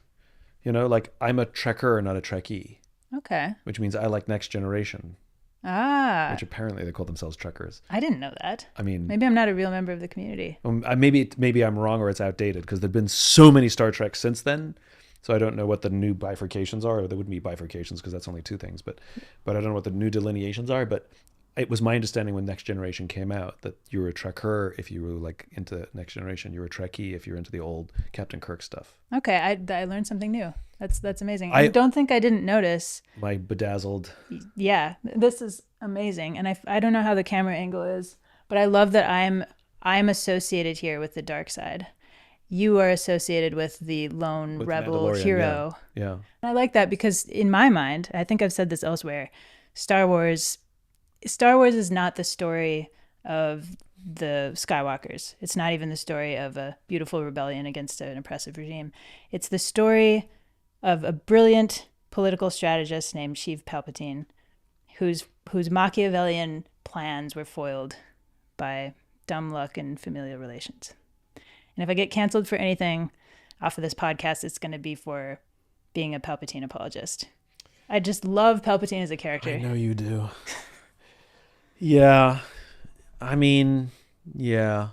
I'm a Trekker, not a Trekkie. Okay. which means I like Next Generation, Ah, which apparently they call themselves Trekkers. I didn't know that. I mean, Maybe I'm not a real member of the community. maybe I'm wrong or it's outdated because there've been so many Star Treks since then. So I don't know what the new bifurcations are. Or there wouldn't be bifurcations because that's only two things. But I don't know what the new delineations are. But it was my understanding when Next Generation came out that you were a Trekker if you were like into Next Generation. You were a Trekkie if you're into the old Captain Kirk stuff. Okay, I learned something new. That's amazing. I don't think I didn't notice. My bedazzled. Yeah, this is amazing, and I don't know how the camera angle is, but I love that I'm associated here with the dark side. You are associated with the lone With rebel Mandalorian, hero. Yeah. And I like that because in my mind, I think I've said this elsewhere, Star Wars is not the story of the Skywalkers. It's not even the story of a beautiful rebellion against an oppressive regime. It's the story of a brilliant political strategist named Sheev Palpatine, whose Machiavellian plans were foiled by dumb luck and familial relations. And if I get canceled for anything off of this podcast, it's going to be for being a Palpatine apologist. I just love Palpatine as a character. I know you do. Yeah. I mean, yeah.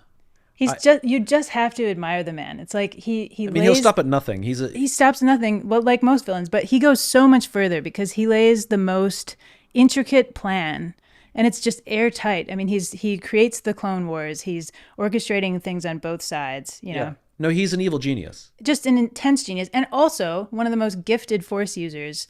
You just have to admire the man. It's like he'll stop at nothing. He stops at nothing, well, like most villains, but he goes so much further because he lays the most intricate plan. And it's just airtight. I mean, he creates the Clone Wars. He's orchestrating things on both sides, you know. Yeah. No, he's an evil genius. Just an intense genius. And also one of the most gifted Force users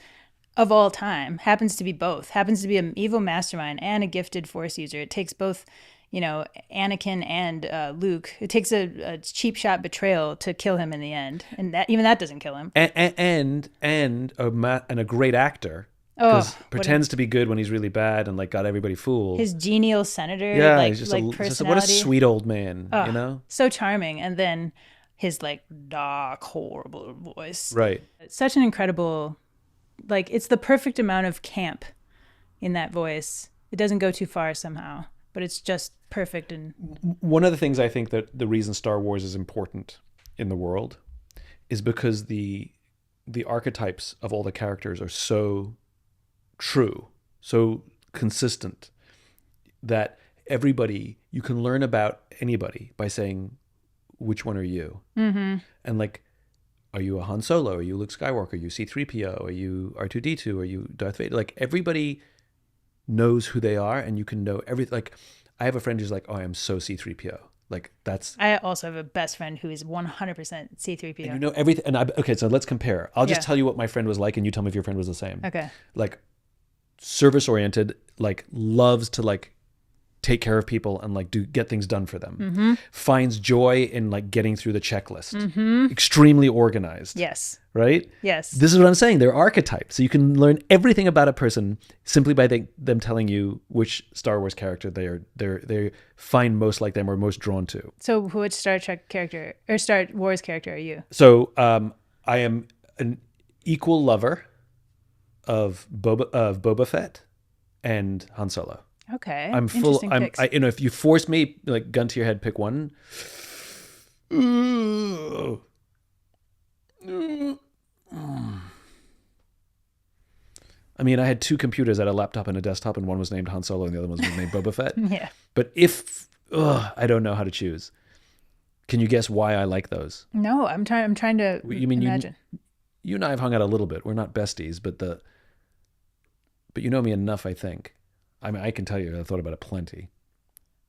of all time. Happens to be both. Happens to be an evil mastermind and a gifted Force user. It takes both, you know, Anakin and Luke. It takes a cheap shot betrayal to kill him in the end. And that doesn't kill him. And a great actor. Because pretends to be good when he's really bad and like got everybody fooled. His genial senator, he's just personality. What a sweet old man, you know? So charming. And then his like dark, horrible voice. Right. It's such an incredible, like it's the perfect amount of camp in that voice. It doesn't go too far somehow, but it's just perfect. And one of the things I think that the reason Star Wars is important in the world is because the archetypes of all the characters are so true, so consistent, that you can learn about anybody by saying, which one are you? Mm-hmm. And like, are you a Han Solo? Are you Luke Skywalker? Are you C-3PO? Are you R2-D2? Are you Darth Vader? Like everybody knows who they are, and you can know everything. Like I have a friend who's like, oh, I am so C-3PO. Like that's. I also have a best friend who is 100% C-3PO. And you know everything. Okay, so let's compare. I'll just tell you what my friend was like, and you tell me if your friend was the same. Okay. Like service oriented, like loves to like take care of people and like get things done for them. Mm-hmm. Finds joy in like getting through the checklist. Mm-hmm. Extremely organized. Yes. Right? Yes. This is what I'm saying. They're archetypes. So you can learn everything about a person simply by them telling you which Star Wars character they find most like them or most drawn to. So which Star Trek character or Star Wars character are you? So I am an equal lover of Boba Fett and Han Solo. Okay. I'm full. If you force me, like gun to your head, pick one. I mean, I had two computers. I had a laptop and a desktop, and one was named Han Solo, and the other one was named Boba Fett. Yeah. But I don't know how to choose. Can you guess why I like those? No, I'm trying to imagine. You and I have hung out a little bit. We're not besties, but you know me enough, I think. I mean, I can tell you I thought about it plenty.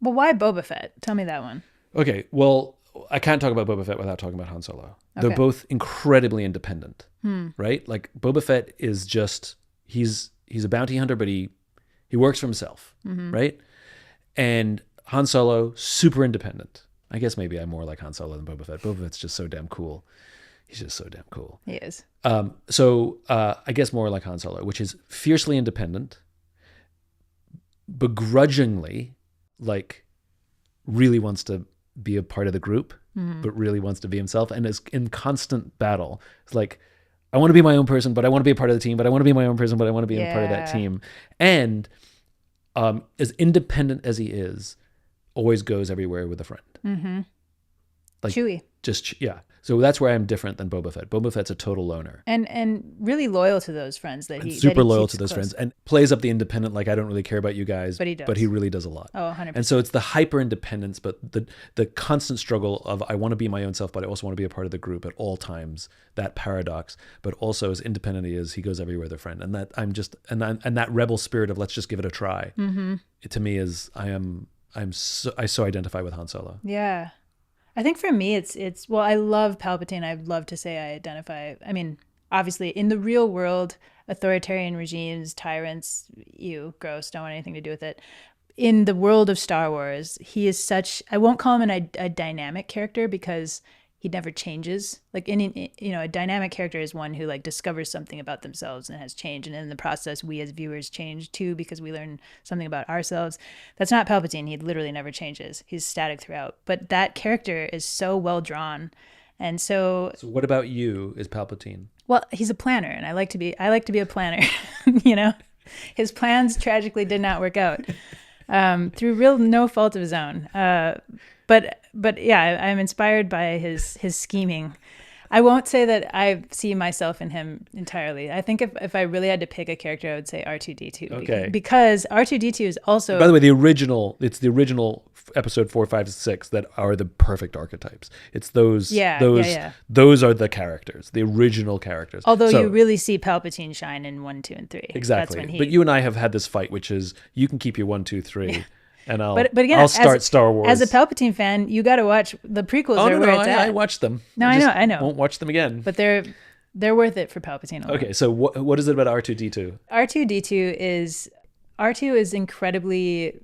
Well, why Boba Fett? Tell me that one. Okay, well, I can't talk about Boba Fett without talking about Han Solo. Okay. They're both incredibly independent, right? Like Boba Fett is just, he's a bounty hunter, but he works for himself, right? And Han Solo, super independent. I guess maybe I'm more like Han Solo than Boba Fett. Boba Fett's just so damn cool. He's just so damn cool. He is. So I guess more like Han Solo, which is fiercely independent, begrudgingly, like really wants to be a part of the group, but really wants to be himself, and is in constant battle. It's like, I want to be my own person, but I want to be a part of the team, but I want to be my own person, but I want to be a part of that team. And as independent as he is, always goes everywhere with a friend. Mm-hmm. Like Chewie. yeah. So that's where I'm different than Boba Fett. Boba Fett's a total loner. And really loyal to those friends that he Super loyal keeps to those close. friends and plays up the independent, like I don't really care about you guys. But he does. But he really does a lot. Oh, 100%. And so it's the hyper independence, but the constant struggle of I want to be my own self, but I also want to be a part of the group at all times. That paradox, but also as independent he is, he goes everywhere with a friend. And that I'm just and that rebel spirit of let's just give it a try. Mm-hmm. It, to me is I so identify with Han Solo. Yeah. I think for me, it's well, I love Palpatine. I'd love to say I identify. I mean, obviously, in the real world, authoritarian regimes, tyrants, gross, don't want anything to do with it. In the world of Star Wars, he is such. I won't call him a dynamic character because he never changes. Like a dynamic character is one who like discovers something about themselves and has changed, and in the process, we as viewers change too because we learn something about ourselves. That's not Palpatine. He literally never changes. He's static throughout. But that character is so well drawn, and so. So what about you? Is Palpatine? Well, he's a planner, and I like to be a planner. His plans tragically did not work out through real no fault of his own. But yeah, I'm inspired by his scheming. I won't say that I see myself in him entirely. I think if I really had to pick a character, I would say R2-D2. Okay. Because R2-D2 is also. By the way, it's the original episode 4, 5, 6 that are the perfect archetypes. It's those. Those are the characters, the original characters. Although you really see Palpatine shine in 1, 2, and 3. Exactly. That's when but you and I have had this fight, which is you can keep your 1, 2, 3. Yeah. And but again, I'll start Star Wars. As a Palpatine fan, you got to watch the prequels. I watched them. No, I know. Won't watch them again. But they're worth it for Palpatine alone. Okay, so what is it about R2-D2? R2 is incredibly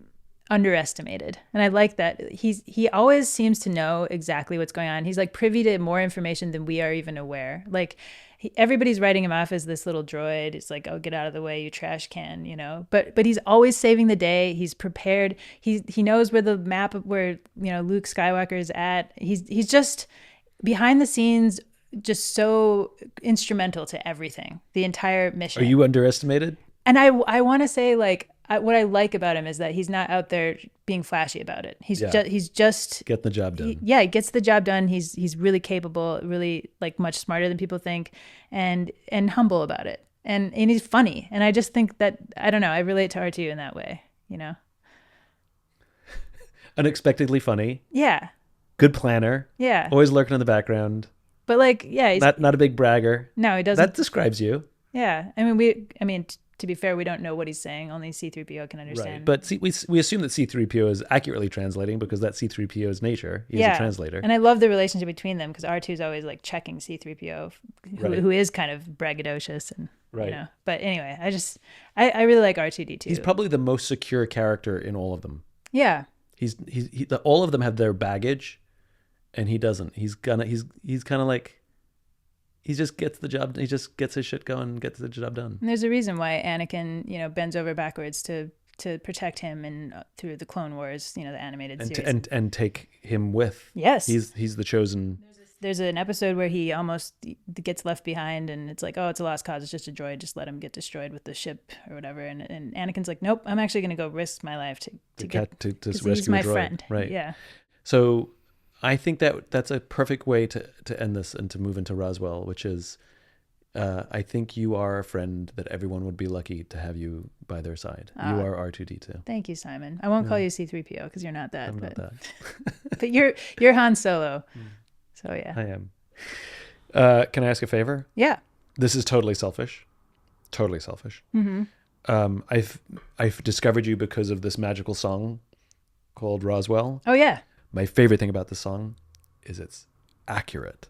underestimated, and I like that. He always seems to know exactly what's going on. He's like privy to more information than we are even aware. Like. Everybody's writing him off as this little droid. It's like, oh, get out of the way, you trash can, But he's always saving the day. He's prepared. He knows where the map of where Luke Skywalker is at. He's just behind the scenes, just so instrumental to everything, the entire mission. Are you underestimated? And I want to say what I like about him is that he's not out there being flashy about it. He's just getting the job done. He gets the job done. He's really capable, really like much smarter than people think, and humble about it. And he's funny. And I just think that I don't know. I relate to R2 in that way. Unexpectedly funny. Yeah. Good planner. Yeah. Always lurking in the background. But he's not a big bragger. No, he doesn't. That describes you. Yeah. I mean. To be fair, we don't know what he's saying. Only C-3PO can understand. Right. But we assume that C-3PO is accurately translating because that's C-3PO's nature. He's a translator. And I love the relationship between them because R2 is always like checking C-3PO, who is kind of braggadocious and But anyway, I really like R2-D2. He's probably the most secure character in all of them. Yeah. All of them have their baggage, and he doesn't. He's kind of like. He just gets the job. He just gets his shit going and gets the job done. And there's a reason why Anakin, bends over backwards to protect him and through the Clone Wars, the animated series. And take him with. Yes. He's the chosen. There's an episode where he almost gets left behind, and it's like, oh, it's a lost cause. It's just a droid. Just let him get destroyed with the ship or whatever. And Anakin's like, nope, I'm actually going to go risk my life to rescue he's my a droid. friend. Right. Yeah. So. I think that's a perfect way to end this and to move into Roswell, which is, I think you are a friend that everyone would be lucky to have you by their side. You are R2-D2. Thank you, Simon. I won't call you C-3PO because you're not that. I'm not that. But you're Han Solo. So yeah. I am. Can I ask a favor? Yeah. This is totally selfish. Totally selfish. Mm-hmm. I've discovered you because of this magical song called Roswell. Oh yeah. My favorite thing about the song is it's accurate.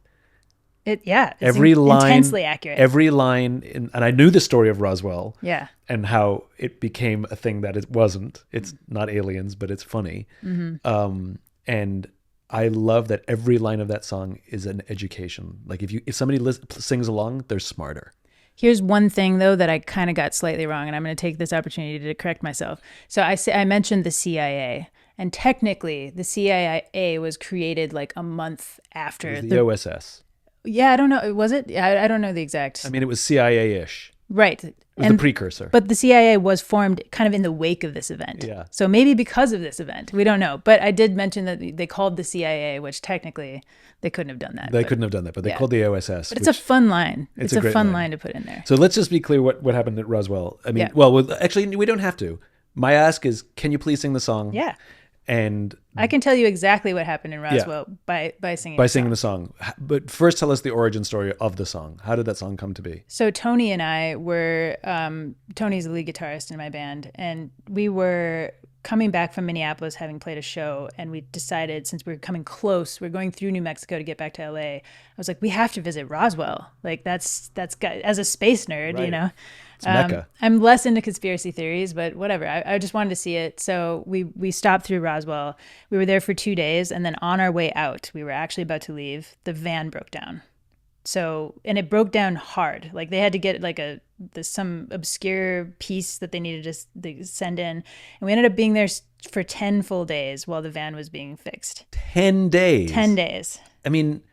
It's every line, intensely accurate. Every line, and I knew the story of Roswell. Yeah. And how it became a thing that it wasn't. It's not aliens, but it's funny. Mm-hmm. And I love that every line of that song is an education. Like if somebody sings along, they're smarter. Here's one thing though that I kind of got slightly wrong, and I'm going to take this opportunity to correct myself. So I mentioned the CIA. And technically, the CIA was created like a month after. It was the OSS. Yeah, I don't know. Was it? I don't know the exact. I mean, it was CIA-ish. Right. It was the precursor. But the CIA was formed kind of in the wake of this event. Yeah. So maybe because of this event, we don't know. But I did mention that they called the CIA, which technically they couldn't have done that. They couldn't have done that, but they called the OSS. But it's a fun line. It's a a great fun line. line to put in there. So let's just be clear what happened at Roswell. I mean, Yeah. well, actually, we don't have to. My ask is, can you please sing the song? Yeah. And I can tell you exactly what happened in Roswell by singing the song. But first, tell us the origin story of the song. How did that song come to be? So Tony and I were, Tony's the lead guitarist in my band, and we were coming back from Minneapolis having played a show, and we decided, since we were coming close, we're going through New Mexico to get back to LA. I was like, we have to visit Roswell. Like that's got, as a space nerd, Right. you know. It's Mecca. I'm less into conspiracy theories, but whatever. I just wanted to see it. So we stopped through Roswell. We were there for 2 days, and then on our way out, we were actually about to leave. The van broke down. So, and it broke down hard. Like they had to get like some obscure piece that they needed to send in. And we ended up being there for 10 full days while the van was being fixed. 10 days. 10 days. I mean,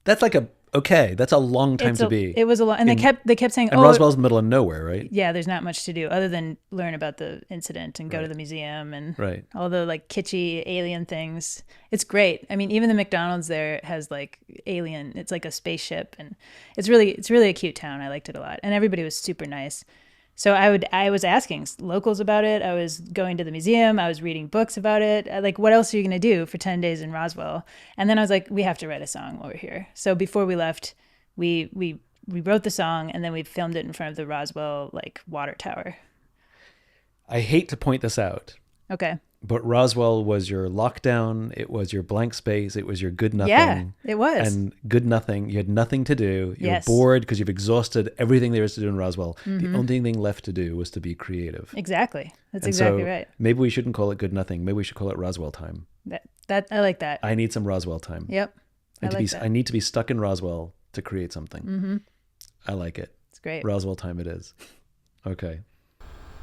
that's like that's a long time to be. It was a lot. And they kept saying, and Roswell's in the middle of nowhere, right? Yeah, there's not much to do other than learn about the incident and go to the museum and all the like kitschy alien things. It's great. I mean, even the McDonald's there has like alien. It's like a spaceship, and it's really a cute town. I liked it a lot, and everybody was super nice. So I was asking locals about it. I was going to the museum. I was reading books about it. Like, what else are you going to do for 10 days in Roswell? And then I was like, we have to write a song while we're here. So before we left, we wrote the song, and then we filmed it in front of the Roswell like water tower. I hate to point this out. Okay. But Roswell was your lockdown. It was your blank space. It was your good nothing. Yeah, it was. And good nothing. You had nothing to do. You Yes. were bored because you've exhausted everything there is to do in Roswell. The only thing left to do was to be creative. Exactly. That's And exactly so right. Maybe we shouldn't call it good nothing. Maybe we should call it Roswell time. That I like that. I need some Roswell time. Yep. I need to be stuck in Roswell to create something. Mm-hmm. I like it. It's great. Roswell time it is. Okay.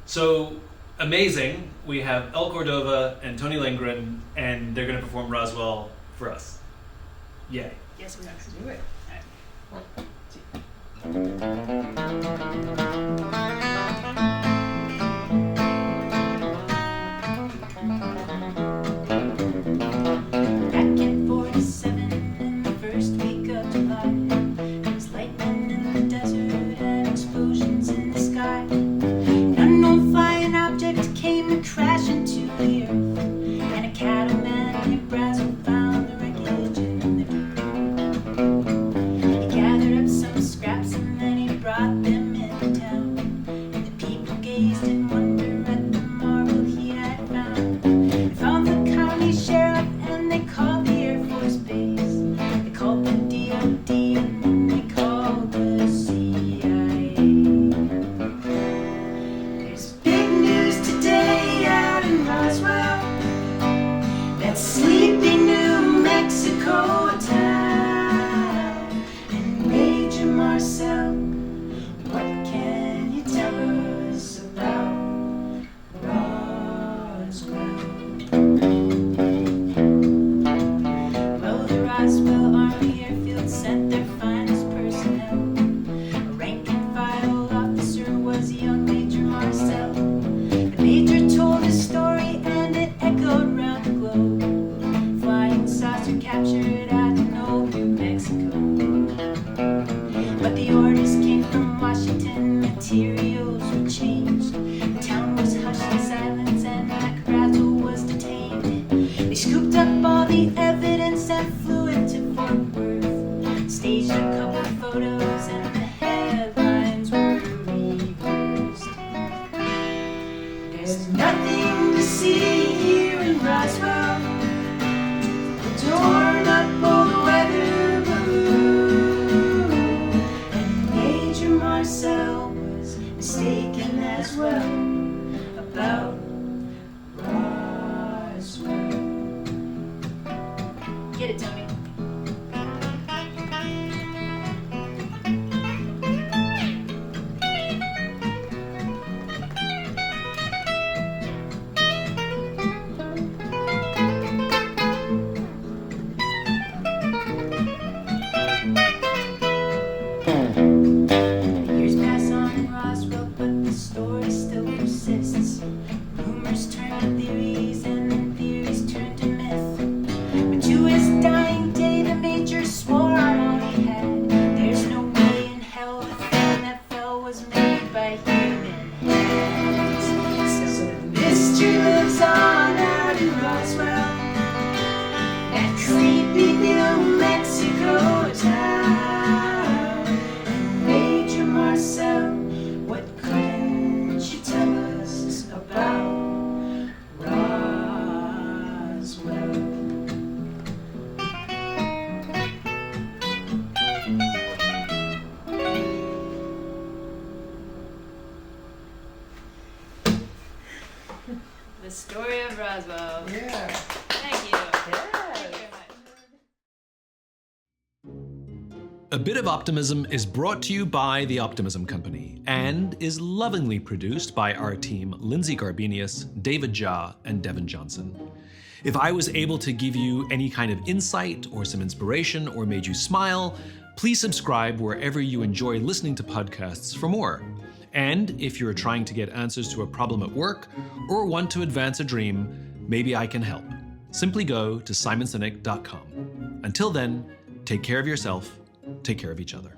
So amazing. We have Elle Cordova and Tony Lindgren, and they're going to perform Roswell for us. Yay. Yes, we have to do it. Back in 47, in the first week of July, there was lightning in the desert and explosions in the sky. An unknown flying object came crashing to the earth, and a cattleman named Brazil found the wreckage in the dirt. He gathered up some scraps and then he brought them into town, and the people gazed in wonder at the marvel he had found. They found the county sheriff and they called the Air Force Base. They called the DOD and then they called the CIA. There's big news today out in Roswell, that sleepy New Mexico town. And Major Marcel, what can you tell us about Roswell? Well, the Roswell Army Airfield sent their finest personnel. A rank-and-file officer was young Major Marcel. The major told his story and it echoed round the globe. Flying saucer captured at Old New Mexico. But the orders came from Washington, materials were changed. The town was hushed in silence and McRazzle was detained. They scooped up all the evidence and flew it to Fort Worth. Staged a couple photos and the headlines were reversed. There's nothing to see here in Roswell. Torn up old weather balloon, and Major Marcel was mistaken as well about Roswell. Get it, Tony. Years pass on in Roswell, but the Roswell, that sleepy New Mexico town, and Major Marcel, what couldn't you tell us about Roswell? The story of Roswell. Yeah. Thank you. Thank you very much. A Bit of Optimism is brought to you by The Optimism Company and is lovingly produced by our team Lindsay Garbenius, David Jha, and Devin Johnson. If I was able to give you any kind of insight or some inspiration or made you smile, please subscribe wherever you enjoy listening to podcasts for more. And if you're trying to get answers to a problem at work or want to advance a dream, maybe I can help. Simply go to simonsinek.com. Until then, take care of yourself, take care of each other.